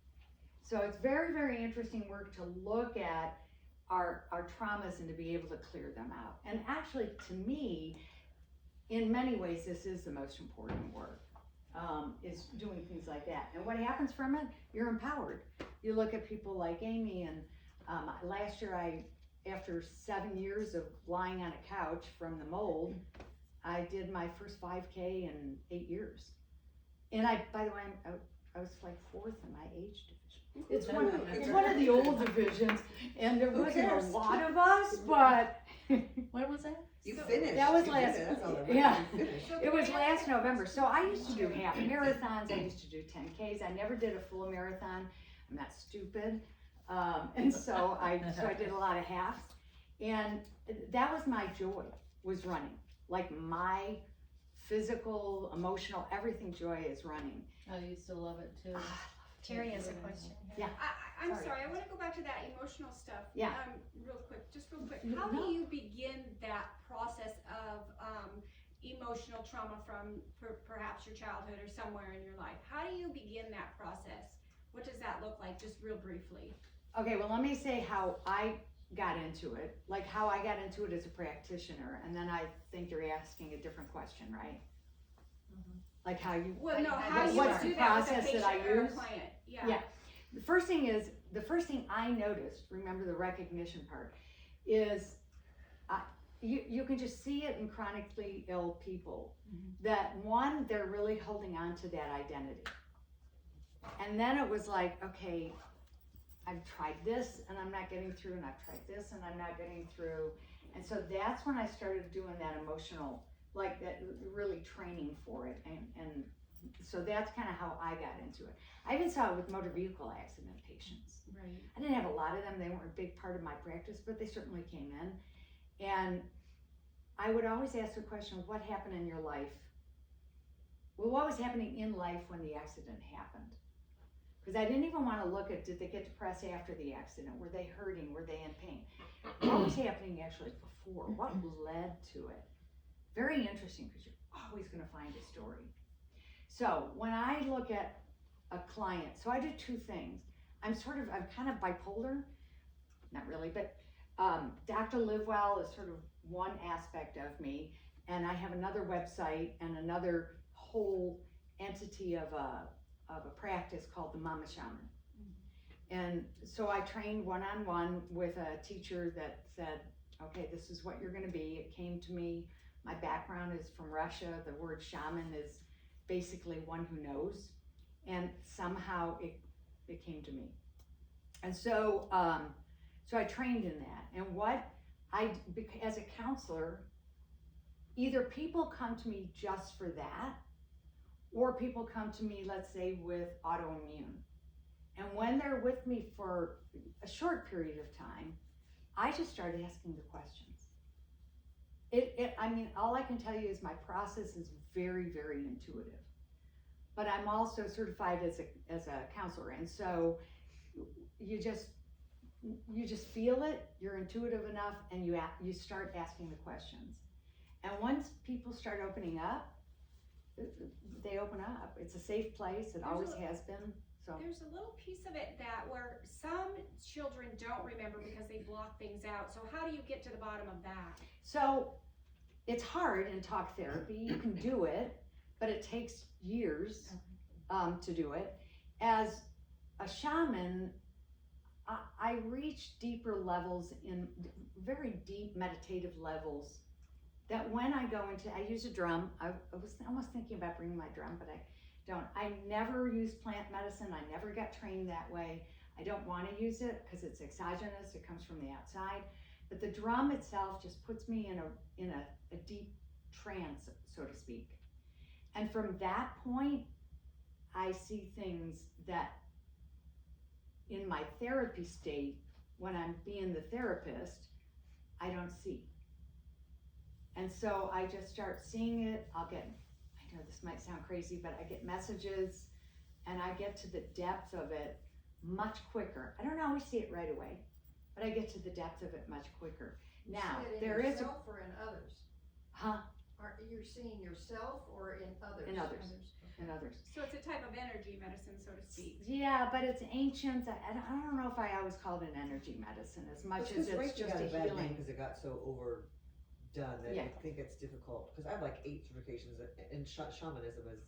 So it's very, very interesting work to look at our traumas and to be able to clear them out. And actually, to me, in many ways, this is the most important work, is doing things like that. And what happens from it? You're empowered. You look at people like Amy, and last year after 7 years of lying on a couch from the mold, I did my first 5K in 8 years. And by the way, I was like 4th in my age division. It's one of the old divisions, and there wasn't a lot of us, but What was that? You So- finished. That was You did last- it, that's all that yeah. matters. You finished. So It was can I ask last a November, so I used to do question? half marathons, I used to do 10Ks, I never did a full marathon, I'm not stupid. And so I did a lot of halves, and that was my joy, was running. Like my physical, emotional, everything joy is running. I used to love it too. Terry has a question. Yeah. I'm Sorry. sorry, I wanna go back to that emotional stuff. Yeah. Real quick, just real quick. No, How no. do you begin that process of, emotional trauma from perhaps your childhood or somewhere in your life? How do you begin that process? What does that look like, just real briefly? Okay, well, let me say how I got into it, like how I got into it as a practitioner, and then I think you're asking a different question, right? Like how you, Well, no, What's how you the would do that with a process that I patient or a use? client, yeah. Yeah. The first thing I noticed, remember the recognition part, is you can just see it in chronically ill people, that one, they're really holding on to that identity. And then it was like, okay, I've tried this and I'm not getting through, and I've tried this and I'm not getting through. And so that's when I started doing that emotional, like that, really training for it. And so that's kind of how I got into it. I even saw it with motor vehicle accident patients. Right. I didn't have a lot of them, they weren't a big part of my practice, but they certainly came in. And I would always ask the question, what happened in your life? Well, what was happening in life when the accident happened? Because I didn't even want to look at, did they get depressed after the accident? Were they hurting? Were they in pain? What was happening actually before? What led to it? Very interesting, because you're always going to find a story. So when I look at a client, so I do two things. I'm kind of bipolar, not really, but Dr. Live Well is sort of one aspect of me, and I have another website and another whole entity of a practice called the Mama Shaman. And so I trained one-on-one with a teacher that said, okay, this is what you're going to be. It came to me. My background is from Russia. The word shaman is basically one who knows, and somehow it came to me. And so so I trained in that. And what as a counselor, either people come to me just for that, or people come to me, let's say, with autoimmune. And when they're with me for a short period of time, I just started asking the questions. I mean, all I can tell you is my process is very, very intuitive. But I'm also certified as a counselor. And so you just feel it, you're intuitive enough, and you start asking the questions. And once people start opening up, they open up. It's a safe place. It always has been. So There's a little piece of it that where some children don't remember because they block things out. So how do you get to the bottom of that? So it's hard in talk therapy. You can do it, but it takes years to do it. As a shaman, I reach deeper levels, in very deep meditative levels, that when I go into, I use a drum. I was almost thinking about bringing my drum, but I don't. I never use plant medicine. I never got trained that way. I don't want to use it because it's exogenous. It comes from the outside. But the drum itself just puts me in a deep trance, so to speak. And from that point, I see things that in my therapy state, when I'm being the therapist, I don't see. And so I just start seeing it. I know this might sound crazy, but I get messages and I get to the depth of it much quicker. I don't always see it right away, but I get to the depth of it much quicker. Now, You see it in there is yourself or in others? Huh? Are you seeing yourself or in others? In others. And others. So it's a type of energy medicine, so to speak. Yeah, but it's ancient. I don't know if I always called it energy medicine as much as it's Reiki just got a a bad name healing. because it got so overdone that Yeah. I think it's difficult. Because I have like 8 certifications in shamanism is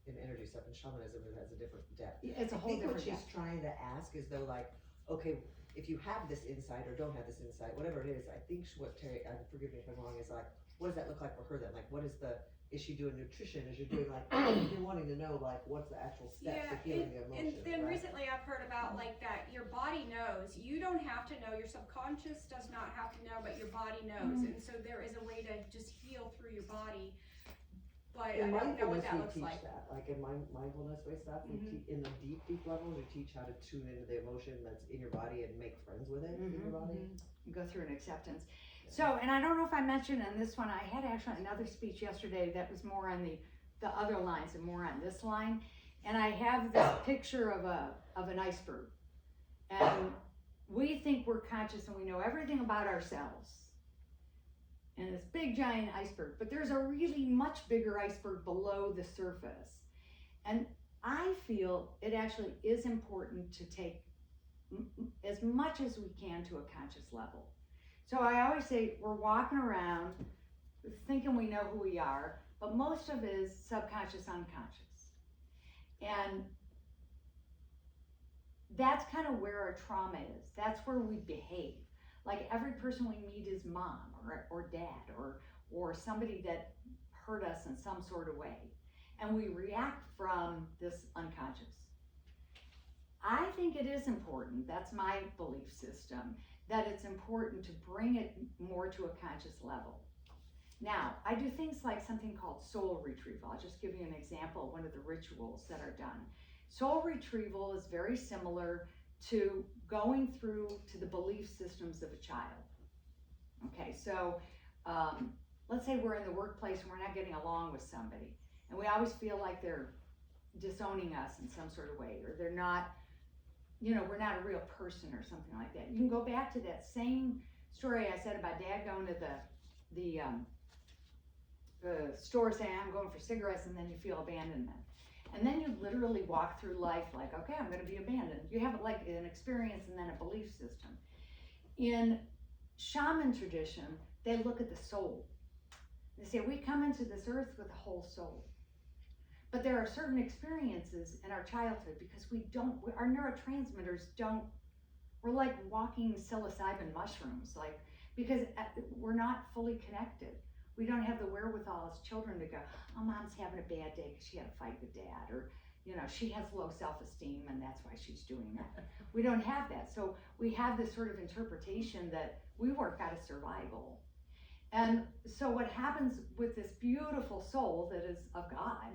in energy stuff, and shamanism has a different depth. It's a I whole think what different she's depth. trying to ask is though, like, okay, if you have this insight or don't have this insight, whatever it is, I think what Terry, forgive me if I'm wrong, is like, what does that look like for her then? Like, is she doing nutrition? Is she doing like, you're wanting to know like, what's the actual steps of healing the emotions, and then right? recently I've heard about like that your body knows. You don't have to know, your subconscious does not have to know, but your body knows. And so there is a way to just heal through your body. But In I don't know what mindfulness, that we looks teach like. that. Like in mindfulness way stuff, we in the deep levels, we teach how to tune into the emotion that's in your body and make friends with it in your body. Go through an acceptance. So, and I don't know if I mentioned in this one, I had actually another speech yesterday that was more on the other lines and more on this line. And I have this picture of an iceberg. And we think we're conscious and we know everything about ourselves. And this big giant iceberg, but there's a really much bigger iceberg below the surface. And I feel it actually is important to take as much as we can to a conscious level. So I always say we're walking around thinking we know who we are, but most of it is subconscious, unconscious. And that's kind of where our trauma is. That's where we behave. Like every person we meet is mom or dad or somebody that hurt us in some sort of way. And we react from this unconscious. I think it is important, that's my belief system, that it's important to bring it more to a conscious level. Now, I do things like something called soul retrieval. I'll just give you an example of one of the rituals that are done. Soul retrieval is very similar to going through to the belief systems of a child. Okay, so let's say we're in the workplace and we're not getting along with somebody, and we always feel like they're disowning us in some sort of way, or they're not, we're not a real person or something like that. You can go back to that same story I said about Dad going to the store saying, I'm going for cigarettes, and then you feel abandonment. And then you literally walk through life like, okay, I'm going to be abandoned. You have like an experience and then a belief system. In shaman tradition, they look at the soul. They say, we come into this earth with a whole soul. But there are certain experiences in our childhood because our neurotransmitters we're like walking psilocybin mushrooms, because we're not fully connected. We don't have the wherewithal as children to go, oh, mom's having a bad day because she had a fight with dad, or, she has low self-esteem and that's why she's doing that. We don't have that. So we have this sort of interpretation that we work out of survival. And so what happens with this beautiful soul that is of God,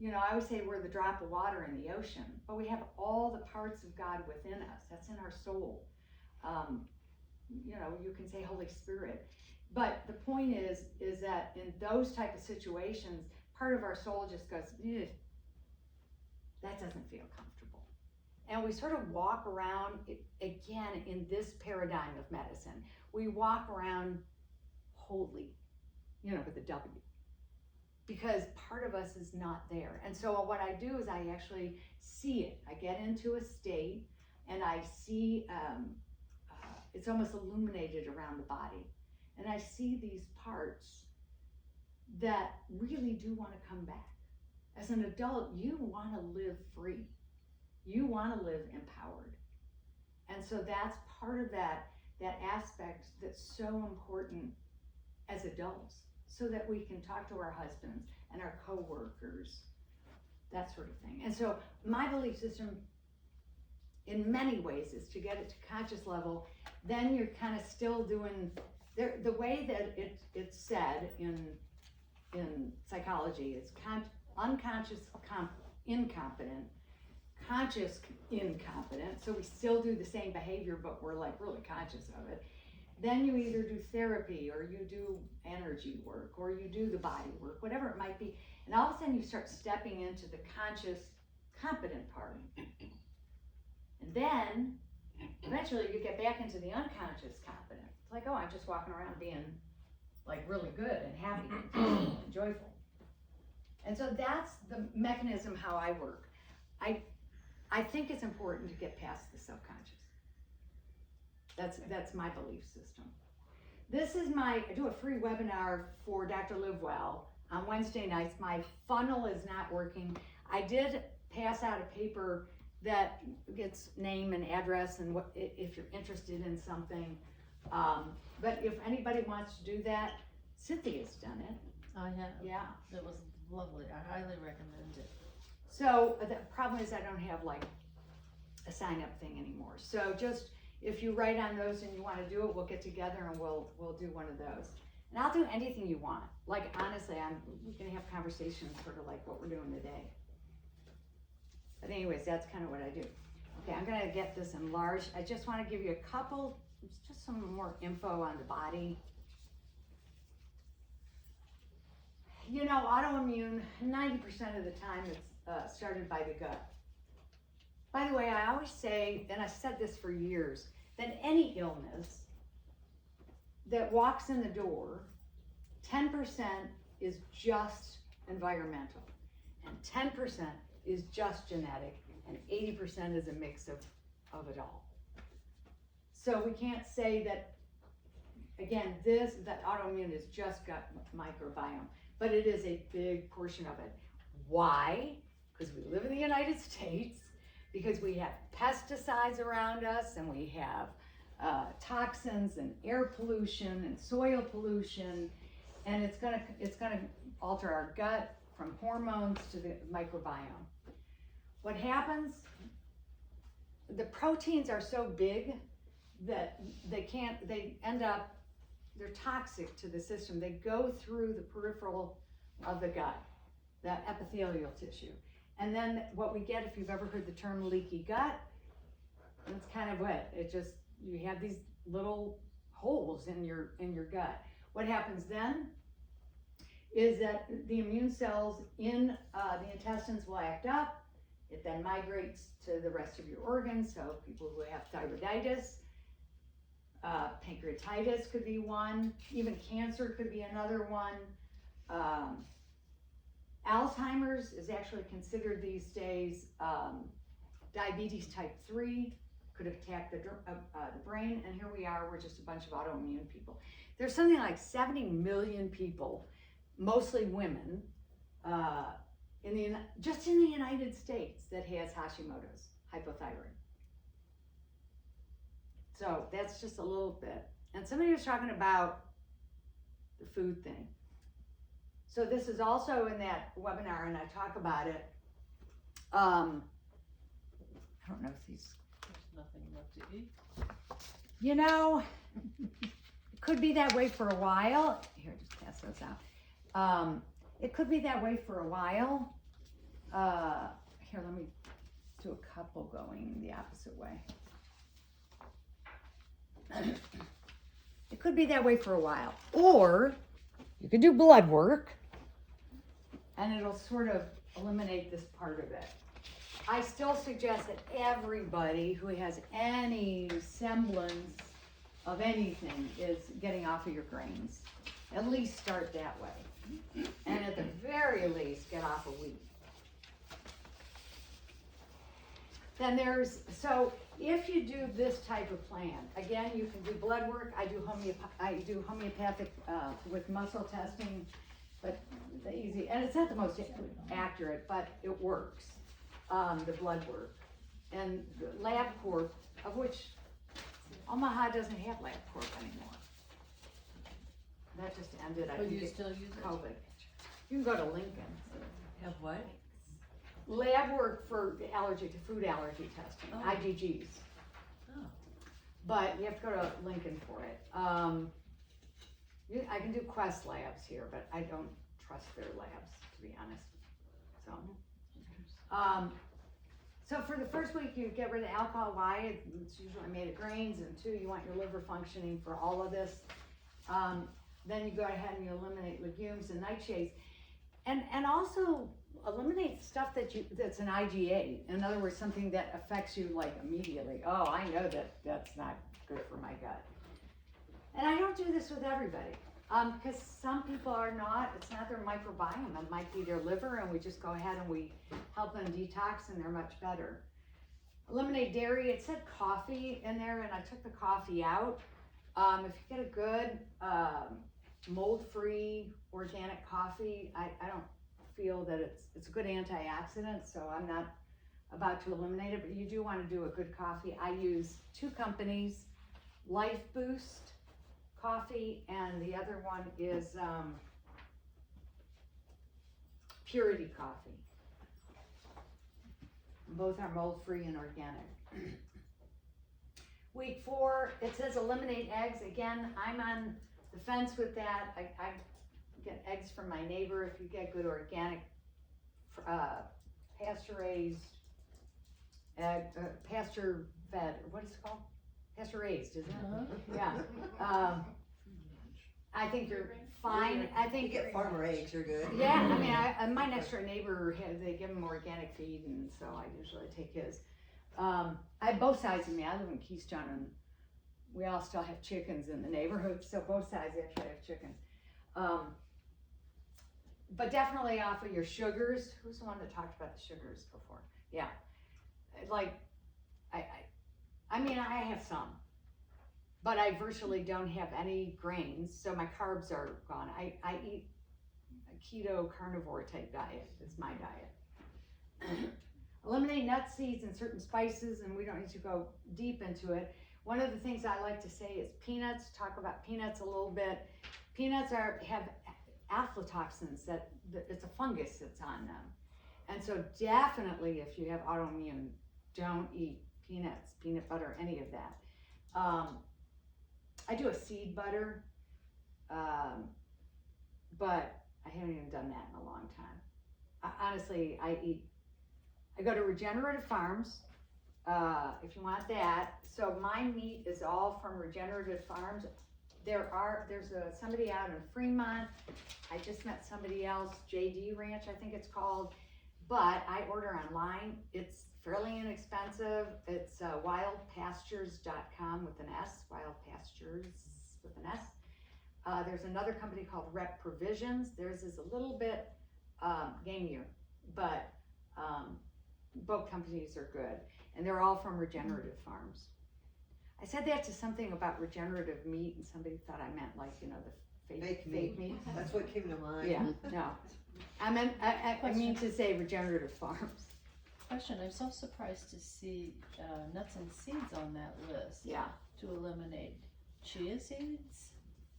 I always say we're the drop of water in the ocean, but we have all the parts of God within us. That's in our soul. You can say Holy Spirit. But the point is that in those type of situations, part of our soul just goes, that doesn't feel comfortable. And we sort of walk around, again, in this paradigm of medicine, we walk around holy, with a W. Because part of us is not there. And so what I do is I actually see it. I get into a state and I see, it's almost illuminated around the body. And I see these parts that really do want to come back. As an adult, you want to live free. You want to live empowered. And so that's part of that aspect that's so important as adults, so that we can talk to our husbands and our coworkers, that sort of thing. And so my belief system, in many ways, is to get it to conscious level. Then you're kind of still doing the way that it's said in psychology is unconscious incompetent, conscious incompetent. So we still do the same behavior, but we're like really conscious of it. Then you either do therapy, or you do energy work, or you do the body work, whatever it might be. And all of a sudden you start stepping into the conscious competent part. And then eventually you get back into the unconscious competent. It's like, oh, I'm just walking around being like really good and happy and joyful. And so that's the mechanism how I work. I think it's important to get past the subconscious. That's my belief system. This is I do a free webinar for Dr. Live Well on Wednesday nights. My funnel is not working. I did pass out a paper that gets name and address and what if you're interested in something. But if anybody wants to do that, Cynthia's done it. I have. Yeah. It was lovely. I highly recommend it. So the problem is I don't have a sign up thing anymore. So just, if you write on those and you wanna do it, we'll get together and we'll do one of those. And I'll do anything you want. Like, honestly, we can have conversations sort of like what we're doing today. But anyways, that's kind of what I do. Okay, I'm gonna get this enlarged. I just wanna give you a couple, just some more info on the body. You know, autoimmune, 90% of the time it's started by the gut. By the way, I always say, and I've said this for years, that any illness that walks in the door, 10% is just environmental, and 10% is just genetic, and 80% is a mix of it all. So we can't say that, again, that autoimmune is just gut microbiome, but it is a big portion of it. Why? Because we live in the United States, because we have pesticides around us, and we have toxins and air pollution and soil pollution, and it's gonna alter our gut from hormones to the microbiome. What happens, the proteins are so big that they're toxic to the system. They go through the peripheral of the gut, that epithelial tissue. And then what we get, if you've ever heard the term leaky gut, that's kind of what it just, you have these little holes in your gut. What happens then is that the immune cells in the intestines will act up. It then migrates to the rest of your organs. So people who have thyroiditis, pancreatitis could be one, even cancer could be another one. Alzheimer's is actually considered these days diabetes type 3, could attack the brain, and here we are, we're just a bunch of autoimmune people. There's something like 70 million people, mostly women, just in the United States that has Hashimoto's, hypothyroid. So that's just a little bit. And somebody was talking about the food thing. So this is also in that webinar, and I talk about it. I don't know if these. There's nothing left to eat. You know, it could be that way for a while. Here, just pass those out. It could be that way for a while. Here, let me do a couple going the opposite way. It could be that way for a while. Or you could do blood work, and it'll sort of eliminate this part of it. I still suggest that everybody who has any semblance of anything is getting off of your grains. At least start that way. And at the very least, get off of wheat. Then so if you do this type of plan, again, you can do blood work. I do homeopathic with muscle testing, but the easy, and it's not the most accurate, but it works, the blood work. And LabCorp, of which Omaha doesn't have LabCorp anymore. That just ended, I But think you it's still use it? COVID. You can go to Lincoln. Have what? Lab work for food allergy testing, Oh. IgGs. Oh. But you have to go to Lincoln for it. I can do Quest labs here, but I don't trust their labs, to be honest. So for the first week, you get rid of alcohol. Why? It's usually made of grains, and 2, you want your liver functioning for all of this. Then you go ahead and you eliminate legumes and nightshades, and also eliminate stuff that's an IgA. In other words, something that affects you like immediately. Oh, I know that's not good for my gut. And I don't do this with everybody, because some people it's not their microbiome. It might be their liver, and we just go ahead and we help them detox, and they're much better. Eliminate dairy. It said coffee in there, and I took the coffee out. If you get a good mold-free organic coffee, I don't feel that it's a good antioxidant, so I'm not about to eliminate it, but you do want to do a good coffee. I use 2 companies, Life Boost coffee, and the other one is Purity coffee. Both are mold-free and organic. Week 4, it says eliminate eggs. Again, I'm on the fence with that. I get eggs from my neighbor. If you get good organic, pasture-raised, pasture-fed, what is it called? Pasture-raised, isn't it? Yeah. I think you're fine. I You think get farmer eggs, you're good. yeah, I mean, my next door neighbor, they give him organic feed, and so I usually take his. I have both sides of me. I live in Keystone, and we all still have chickens in the neighborhood, so both sides actually have chickens. But definitely off of your sugars. Who's the one that talked about the sugars before? Yeah, like, I mean, I have some, but I virtually don't have any grains, so my carbs are gone. I eat a keto carnivore type diet. Is my diet. Eliminate nuts, seeds, and certain spices, and we don't need to go deep into it. One of the things I like to say is peanuts. Talk about peanuts a little bit. Peanuts have aflatoxins that it's a fungus that's on them, and so definitely if you have autoimmune, don't eat peanuts, peanut butter, any of that. I do a seed butter, but I haven't even done that in a long time. Honestly, I go to Regenerative Farms, if you want that. So my meat is all from Regenerative Farms. There's somebody out in Fremont. I just met somebody else, JD Ranch, I think it's called. But I order online. It's fairly inexpensive. It's wildpastures.com with an S, wildpastures with an S. There's another company called Rep Provisions. Theirs is a little bit gamier, but both companies are good, and they're all from Regenerative Farms. I said that to something about regenerative meat, and somebody thought I meant like, the fake meat. That's what came to mind. Yeah, no. I mean to say Regenerative Farms. Question, I'm so surprised to see nuts and seeds on that list. Yeah. To eliminate chia seeds,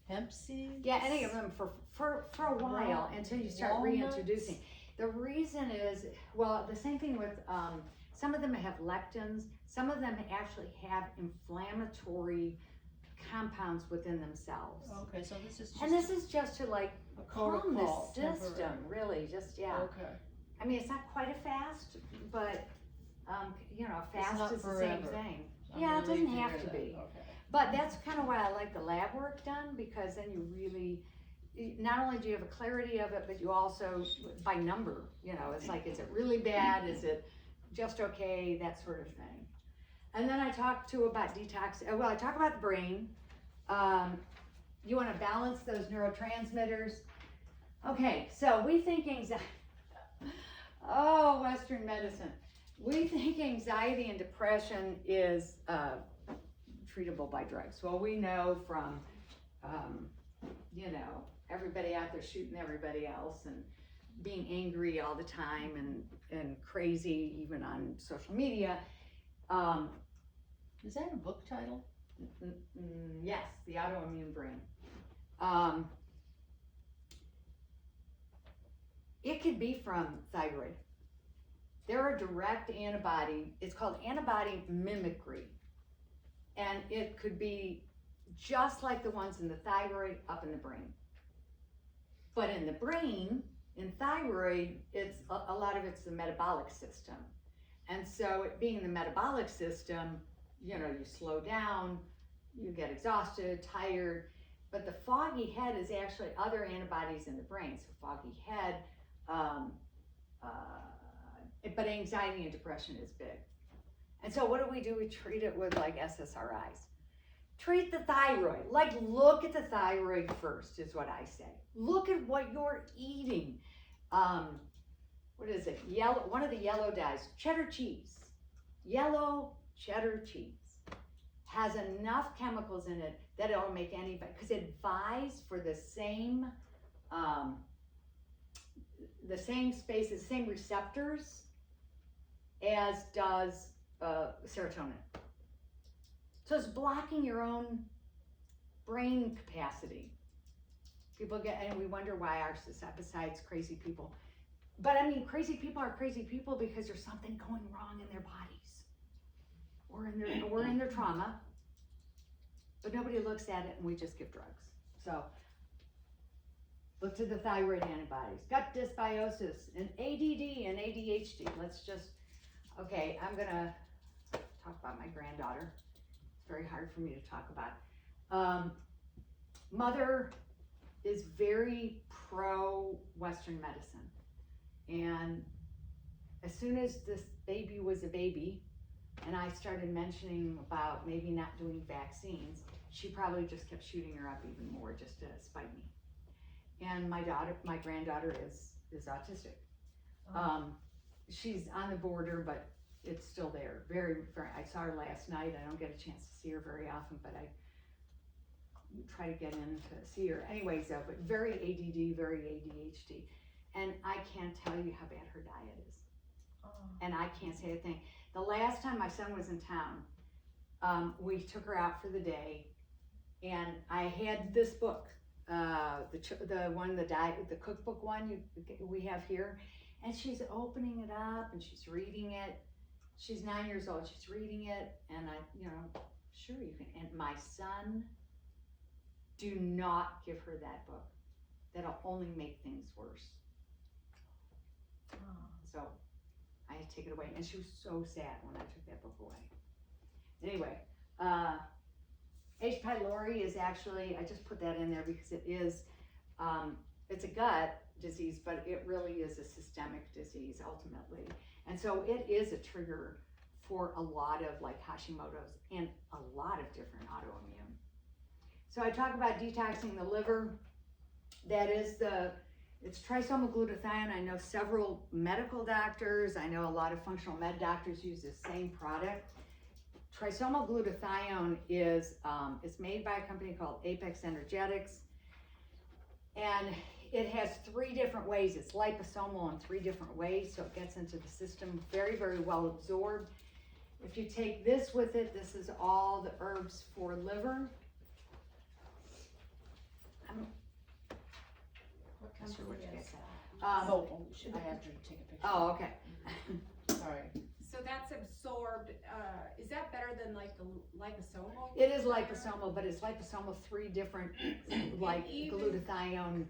hemp seeds. Yeah, any of them for a while until you start Walnuts. reintroducing. The reason is, well, the same thing with, some of them have lectins, some of them actually have inflammatory compounds within themselves. Okay, so this is just. And this is just to like a calm the protocol, system, temporary. really, just, yeah. Okay. I mean, it's not quite a fast, but, a fast not is the same forever. thing. I'm Yeah, it doesn't relieved have hear to that. be. Okay. But that's kind of why I like the lab work done, because then you really, not only do you have a clarity of it, but you also, by number, it's like, is it really bad? Is it just okay? That sort of thing. And then I talk about detox. Well, I talk about the brain. You want to balance those neurotransmitters. Okay, so we think anxiety. Oh, Western medicine. We think anxiety and depression is treatable by drugs. Well, we know from, everybody out there shooting everybody else and being angry all the time and crazy, even on social media. Is that a book title? Yes, The Autoimmune Brain. It could be from thyroid. They're a direct antibody. It's called antibody mimicry. And it could be just like the ones in the thyroid up in the brain. But in the brain, in thyroid, it's a lot of it's the metabolic system. And so it being the metabolic system, you slow down, you get exhausted, tired. But the foggy head is actually other antibodies in the brain. So foggy head, but anxiety and depression is big. And so what do? We treat it with like SSRIs. Treat the thyroid. Like, look at the thyroid first is what I say. Look at what you're eating. What is it? Yellow. One of the yellow dyes, cheddar cheese. Yellow cheddar cheese has enough chemicals in it that it'll make anybody, because it vies for the same spaces, the same receptors as does serotonin. So it's blocking your own brain capacity. People and we wonder why our besides crazy people, but I mean, crazy people are crazy people because there's something going wrong in their bodies or in their trauma, but nobody looks at it and we just give drugs. So look to the thyroid antibodies, gut dysbiosis, and ADD and ADHD. Okay, I'm gonna talk about my granddaughter. It's very hard for me to talk about. Mother is very pro-Western medicine. And as soon as this baby was a baby, and I started mentioning about maybe not doing vaccines, she probably just kept shooting her up even more just to spite me. And my granddaughter is autistic. She's on the border, but it's still there. Very, very, I saw her last night. I don't get a chance to see her very often, but I try to get in to see her. Anyways, but very ADD, very ADHD. And I can't tell you how bad her diet is. And I can't say a thing. The last time my son was in town, we took her out for the day, and I had this book, the cookbook one we have here, and she's opening it up and she's reading it. She's 9 years old. She's reading it, and sure you can. And my son, do not give her that book. That'll only make things worse. So I had to take it away, and she was so sad when I took that book away. Anyway, H. pylori is actually, I just put that in there because it is, it's a gut disease, but it really is a systemic disease ultimately. And so it is a trigger for a lot of like Hashimoto's and a lot of different autoimmune. So I talk about detoxing the liver. That is it's trisomal glutathione. I know several medical doctors, I know a lot of functional med doctors use the same product. Trisomal glutathione is it's made by a company called Apex Energetics, and it has 3 different ways. It's liposomal in 3 different ways, so it gets into the system very, very well absorbed. If you take this with it, this is all the herbs for liver. What I'm sure what you company get. is that? I have to take a picture. Oh, okay. Sorry. So that's absorbed, is that better than like the liposomal? It is liposomal, but it's liposomal 3 different, like even- glutathione,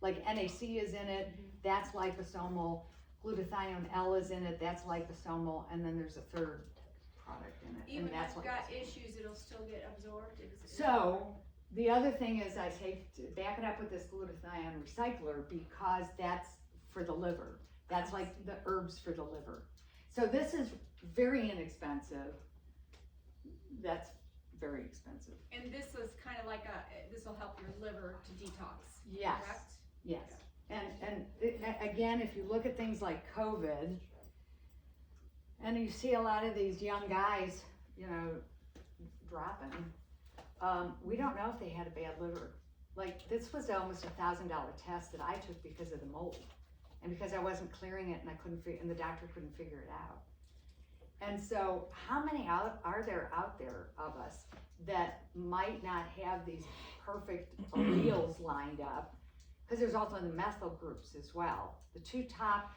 like NAC is in it, that's liposomal. Glutathione L is in it, that's liposomal, and then there's a 3rd product in it, Even and that's if you've got liposomal. issues, it'll still get absorbed? So, the other thing is I say to back it up with this glutathione recycler because that's for the liver. That's like the herbs for the liver. So this is very inexpensive. That's very expensive. And this is kind of like this will help your liver to detox, Yes. correct? Yes. And again, if you look at things like COVID, and you see a lot of these young guys, dropping, we don't know if they had a bad liver. Like, this was almost $1,000 test that I took because of the mold. And because I wasn't clearing it and and the doctor couldn't figure it out. And so how many are there out there of us that might not have these perfect alleles lined up? Because there's also the methyl groups as well. The 2 top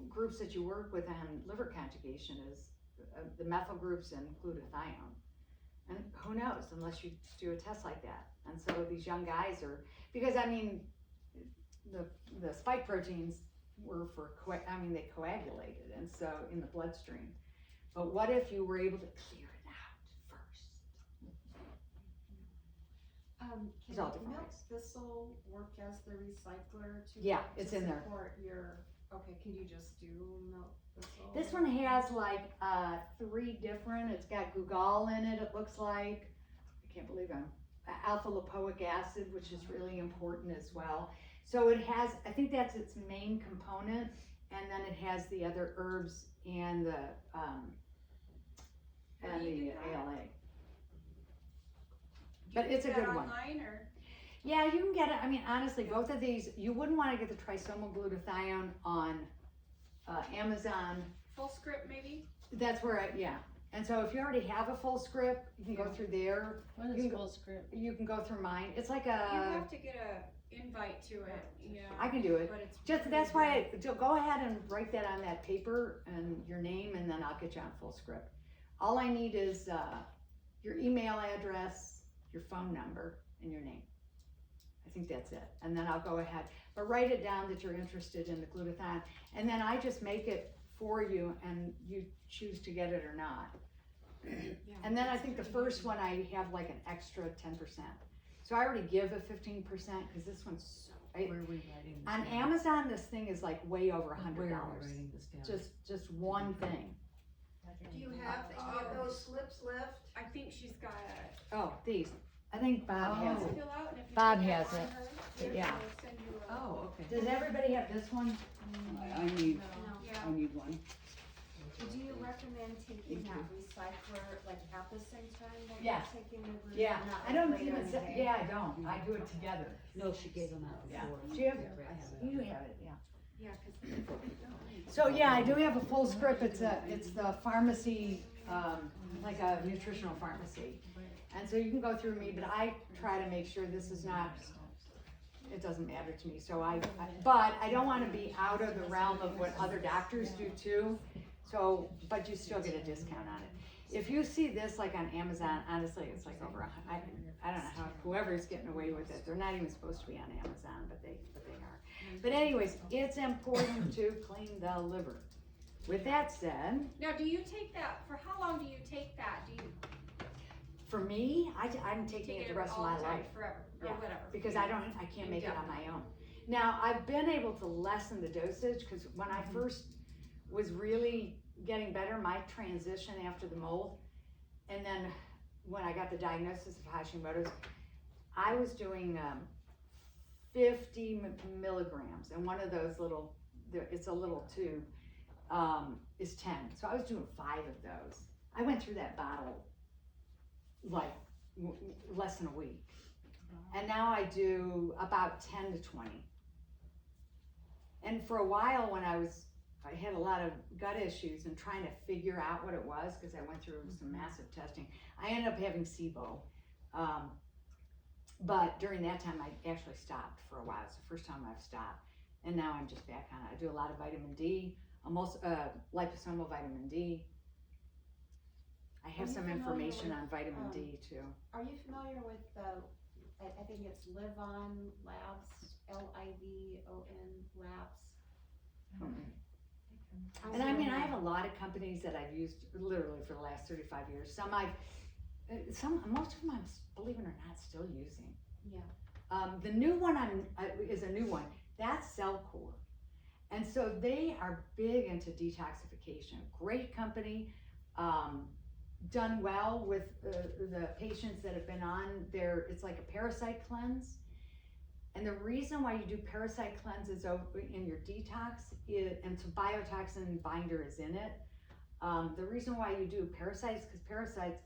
groups that you work with on liver conjugation is the methyl groups and glutathione. And who knows, unless you do a test like that. And so these young guys are, because I mean, the spike proteins were they coagulated, and so in the bloodstream. But what if you were able to clear it out first? Can It's all different milk ways. thistle work as the recycler to? Yeah, to it's in there. support okay, can you just do milk thistle? This one has like 3 different, it's got gugal in it, it looks like. I can't believe I'm, alpha lipoic acid, which is really important as well. So it has, I think that's its main component, and then it has the other herbs and the ALA. But it's a good one. Online or? Yeah, you can get it. I mean, honestly, both of these, you wouldn't want to get the trisomal glutathione on Amazon. Full script maybe? That's where And so if you already have a full script, you can go through there. What You is can full script? You can go through mine. It's like You a, have to get a invite to it, yeah. I can do it. But it's Just, really that's why, good. go ahead and write that on that paper and your name, and then I'll get you on full script. All I need is, your email address, your phone number, and your name. I think that's it. And then I'll go ahead, but write it down that you're interested in the glutathione, and then I just make it for you, and you choose to get it or not. Yeah, And then I it's think the pretty first easy. one I have like an extra 10%. So I already give a 15% because this one's so. Where are we writing this On down? Amazon, this thing is like way over $100. Where are we writing this down? Just one thing. Do you have any of those slips left? I think she's got a. Oh, these. I think Bob has to it. fill out, and if you Bob take that has on it. her, here, Yeah. she'll send you a. Oh, okay. Does everybody have this one? I need, No. Yeah. I need one. Do you recommend taking that recycler like at the same time that Yeah. you're taking the root? Yeah, not I don't like later even in the say, day? yeah, I don't. I do it together. No, she gave them out Yeah. before. Do you have, I have it. you have it, yeah. Yeah, cause. So yeah, I do have a full script. It's the pharmacy, like a nutritional pharmacy. And so you can go through me, but I try to make sure this is not, it doesn't matter to me. So but I don't want to be out of the realm of what other doctors do too. So, but you still get a discount on it. If you see this like on Amazon, honestly, it's like over, I don't know how, whoever's getting away with it. They're not even supposed to be on Amazon, but they are. But anyways, it's important to clean the liver. With that said, Now, do you take that, for how long do you take that? Do you for me, I'm taking take it it the rest of all my the time, life forever, or Yeah. whatever? because I can't make it on my own. Now, I've been able to lessen the dosage because when I first was really getting better, my transition after the mold, and then when I got the diagnosis of Hashimoto's, I was doing 50 milligrams, and one of those little, it's a little tube, is 10. So I was doing 5 of those. I went through that bottle like less than a week. And now I do about 10 to 20. And for a while when I had a lot of gut issues and trying to figure out what it was, because I went through some massive testing, I ended up having SIBO. But during that time, I actually stopped for a while. It's the first time I've stopped. And now I'm just back on it. I do a lot of vitamin D, almost liposomal vitamin D. I have Are you some familiar information with, on vitamin D too. Are you familiar with I think it's Livon Labs, Livon Labs? And I mean, I have a lot of companies that I've used literally for the last 35 years. Most of them I'm, believe it or not, still using. Yeah. The new one is a new one. That's Cellcore. And so they are big into detoxification. Great company, done well with the patients that have been on there. It's like a parasite cleanse. And the reason why you do parasite cleanses in your detox and some biotoxin binder is in it. The reason why you do parasites, because parasites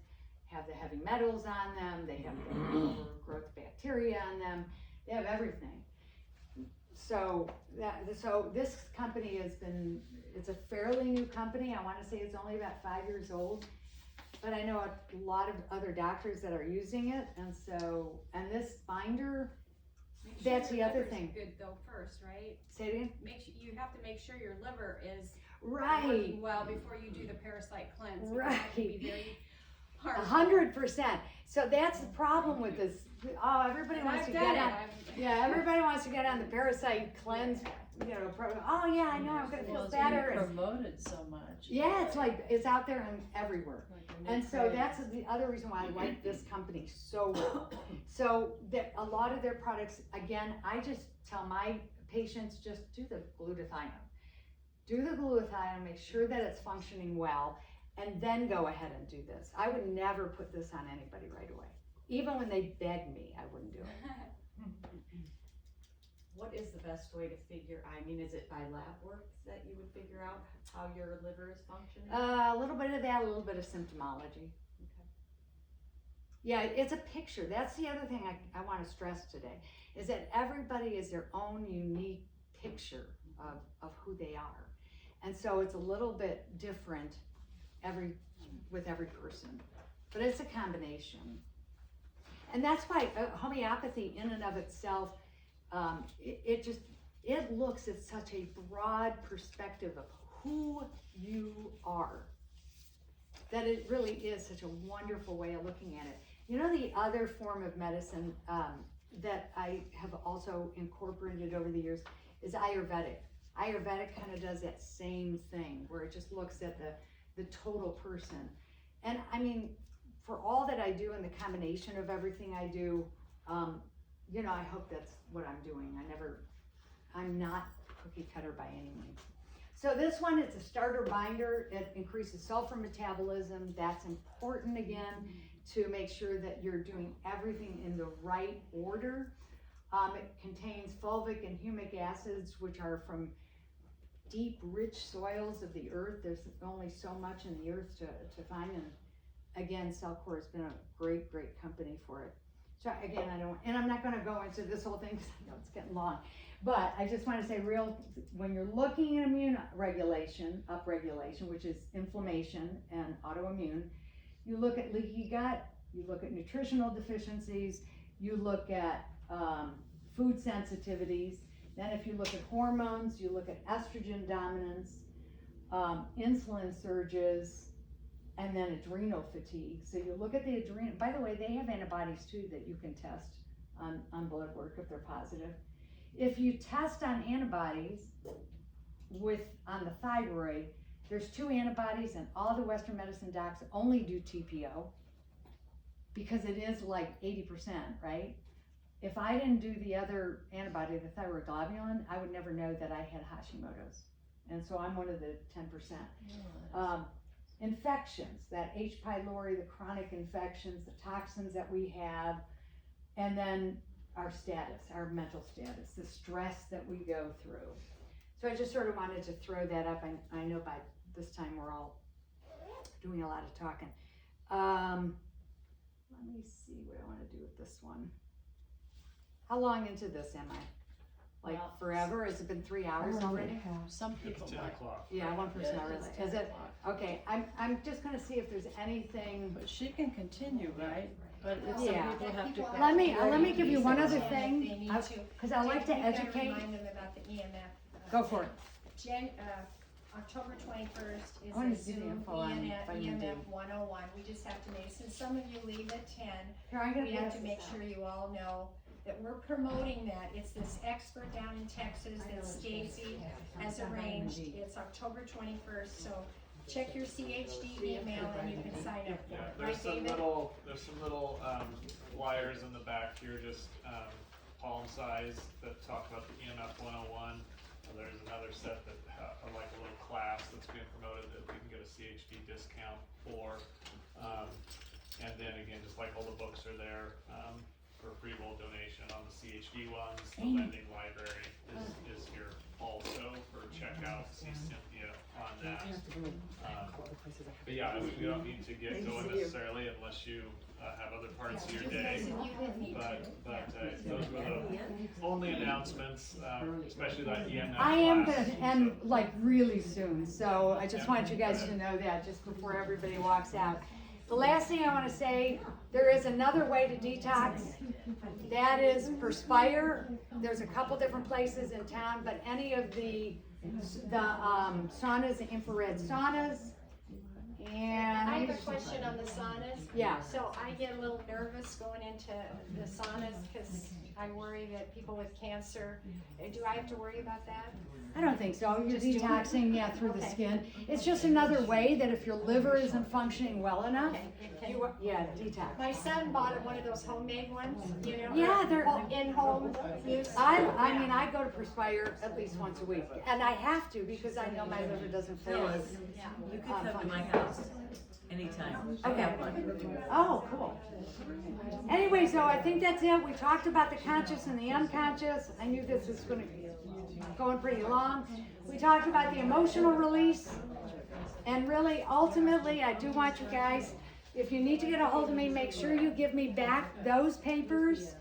have the heavy metals on them, they have the overgrowth bacteria on them, they have everything. So this company it's a fairly new company. I want to say it's only about 5 years old, but I know a lot of other doctors that are using it, and this binder, that's the other thing. Good though first, right? Say it again? You have to make sure your liver is Right. working well before you do the parasite cleanse. because that can be very hard. 100%. So that's the problem with this. Oh, everybody wants to get on. Yeah, everybody wants to get on the parasite cleanse, program. Oh yeah, I know, I'm gonna feel It's better. being promoted so much. Yeah, it's like, it's out there and everywhere. Like a new And so craze. that's the other reason why I like this company so well. So a lot of their products, again, I just tell my patients, just do the glutathione. Do the glutathione, make sure that it's functioning well, and then go ahead and do this. I would never put this on anybody right away. Even when they beg me, I wouldn't do it. What is the best way to figure, is it by lab work that you would figure out how your liver is functioning? A little bit of that, a little bit of symptomology. Okay. Yeah, it's a picture. That's the other thing I want to stress today, is that everybody is their own unique picture of who they are. And so it's a little bit different every with every person, but it's a combination. And that's why homeopathy in and of itself, it looks at such a broad perspective of who you are, that it really is such a wonderful way of looking at it. You know, the other form of medicine that I have also incorporated over the years is Ayurvedic. Ayurvedic kind of does that same thing, where it just looks at the total person. And I mean, for all that I do and the combination of everything I do, you know, I hope that's what I'm doing. I'm not cookie cutter by any means. So this one, it's a starter binder. It increases sulfur metabolism. That's important, again, to make sure that you're doing everything in the right order. It contains fulvic and humic acids, which are from deep, rich soils of the earth. There's only so much in the earth to find. And again, Cellcore has been a great, great company for it. So again, I'm not going to go into this whole thing because I know it's getting long. But I just want to say, when you're looking at immune regulation, upregulation, which is inflammation and autoimmune, you look at leaky gut, you look at nutritional deficiencies, you look at food sensitivities. Then if you look at hormones, you look at estrogen dominance, insulin surges, and then adrenal fatigue. So you look at the adrenal. By the way, they have antibodies too that you can test on blood work if they're positive. If you test on antibodies on the thyroid, there's 2 antibodies, and all the Western medicine docs only do TPO because it is like 80%, right? If I didn't do the other antibody, the thyroid globulin, I would never know that I had Hashimoto's. And so I'm one of the 10%. Infections, that H. pylori, the chronic infections, the toxins that we have, and then our status, our mental status, the stress that we go through. So I just sort of wanted to throw that up. I know by this time we're all doing a lot of talking. Let me see what I want to do with this one. How long into this am I? Like forever? Has it been 3 hours already? Some people It's 10 might. o'clock. Yeah, one person Yeah, already. it's Is it? 10 Okay, I'm just gonna see if there's anything. But she can continue, right? But if Yeah. some people have to. Let me give you one other If they thing, need to. because I like to You gotta educate. remind them about the EMF. Go for it. October 21st is I wanna a see the Zoom info on vitamin D. EMF 101. We just have to make, since some of you leave at 10, Here, I'm gonna we have pass to this make out. sure you all know that we're promoting that. It's this expert down in Texas that Stacy has arranged. It's October 21st, so check your CHD email and you can sign up for Yeah, it. there's Right, some David? little wires in the back here, just palm size, that talk about the EMF 101. There's another set that are like a little class that's being promoted that we can get a CHD discount for. And then again, just like all the books are there for free will donation on the CHD ones. The lending library is here also for checkout. See Cynthia on that. But yeah, we don't need to get going necessarily unless you have other parts of your day. But those were the only announcements, especially that EMF I am class. gonna end like really soon, so I just want you guys to know that just before everybody walks out. The last thing I want to say, there is another way to detox. That is Perspire. There's a couple different places in town, but any of the saunas, the infrared saunas, and I have a question on the saunas. Yeah. So I get a little nervous going into the saunas because I worry that people with cancer, do I have to worry about that? I don't think so. You're Just do it? detoxing, through the Okay. skin. It's just another way that if your liver isn't functioning well enough, Okay. detox. My son bought one of those homemade ones, you know? Yeah, they're- in-home use. I go to Perspire at least once a week, and I have to because I know my liver doesn't feel as. You can come to my house anytime. Okay. Oh, cool. Anyway, so I think that's it. We talked about the conscious and the unconscious. I knew this was going to be going pretty long. We talked about the emotional release. And really, ultimately, I do want you guys, if you need to get a hold of me, make sure you give me back those papers.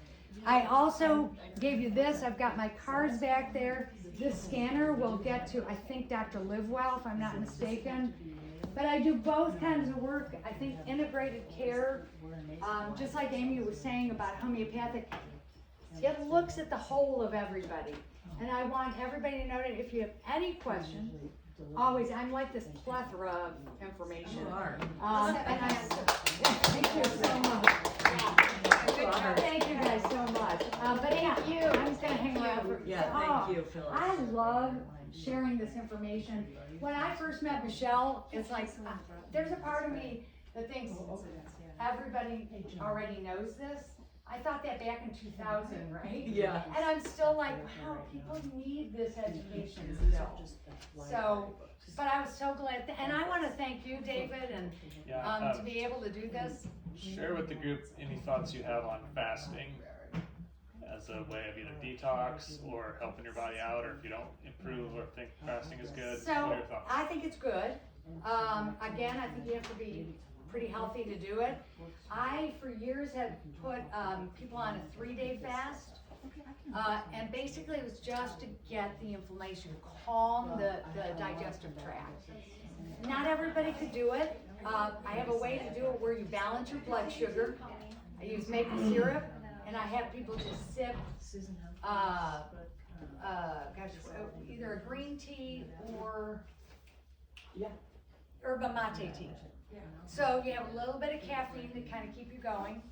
I also gave you this. I've got my cards back there. This scanner will get to, I think, Dr. Livewell, if I'm not mistaken. But I do both kinds of work. I think integrated care, just like Amy was saying about homeopathic, it looks at the whole of everybody. And I want everybody to know that if you have any questions, always, I'm like this plethora of information. Thank you so much. Thank you guys so much. But thank you. I'm just gonna hang around for. Thank you, Phyllis. I love sharing this information. When I first met Michelle, it's like, there's a part of me that thinks everybody already knows this. I thought that back in 2000, right? Yeah. And I'm still like, wow, people need this education still. So, but I was so glad, and I want to thank you, David, and to be able to do this. Share with the group any thoughts you have on fasting as a way of either detox or helping your body out, or if you don't improve or think fasting is good. So, what are your thoughts? I think it's good. Again, I think you have to be pretty healthy to do it. I, for years, had put people on a 3-day fast. And basically it was just to get the inflammation, calm the digestive tract. Not everybody could do it. I have a way to do it where you balance your blood sugar. I use maple syrup, and I have people just sip either a green tea or yerba mate tea. So you have a little bit of caffeine to kind of keep you going.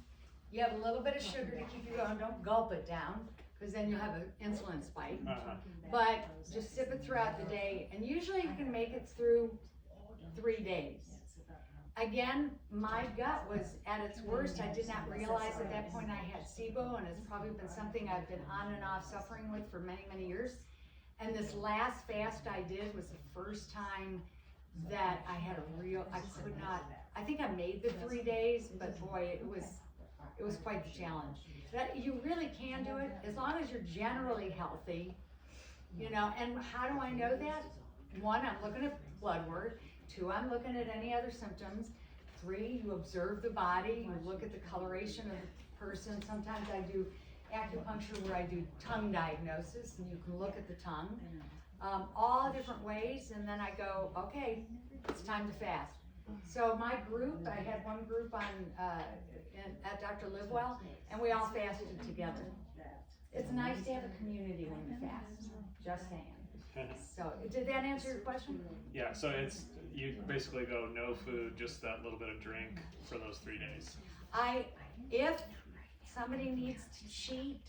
You have a little bit of sugar to keep you going. Don't gulp it down, because then you'll have an insulin spike. But just sip it throughout the day, and usually you can make it through 3 days. Again, my gut was at its worst. I did not realize at that point I had SIBO, and it's probably been something I've been on and off suffering with for many, many years. And this last fast I did was the first time that I had a real, I could not, I think I made the 3 days, but boy, it was quite the challenge. That you really can do it as long as you're generally healthy, you know. And how do I know that? 1, I'm looking at blood work. 2, I'm looking at any other symptoms. 3, you observe the body. You look at the coloration of the person. Sometimes I do acupuncture where I do tongue diagnosis, and you can look at the tongue. All different ways, and then I go, okay, it's time to fast. So my group, I had one group on at Dr. Livewell, and we all fasted together. It's nice to have a community when you fast, just saying. So, did that answer your question? Yeah, so it's, you basically go no food, just that little bit of drink for those 3 days. If somebody needs to cheat,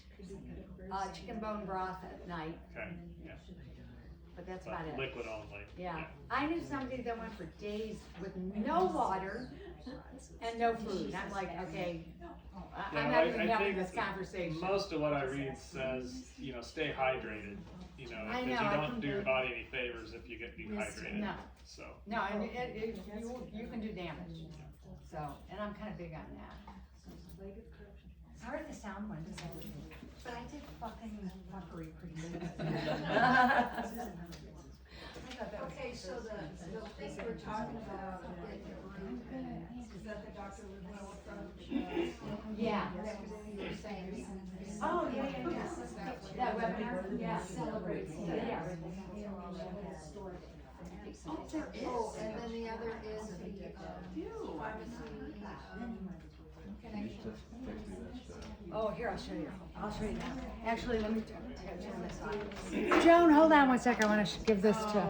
chicken bone broth at night. Okay, yeah. But that's about it. Liquid only. Yeah. I knew somebody that went for days with no water and no food. I'm like, okay, I'm not even having this conversation. Most of what I read says, you know, stay hydrated. You know, because you don't do your body any favors if you get dehydrated. No. So. No, and you can do damage. So, and I'm kind of big on that. Sorry the sound went, but I did fucking fuckery pretty good. Okay, so the thing we're talking about in your room, is that the Dr. Livewell approach? Yeah. You were saying. Oh, yeah. That webinar, yeah, celebrates, yeah. Oh, and then the other is the pharmacy connection. Oh, here, I'll show you. I'll show you now. Actually, let me turn this on. Joan, hold on one sec. I want to give this to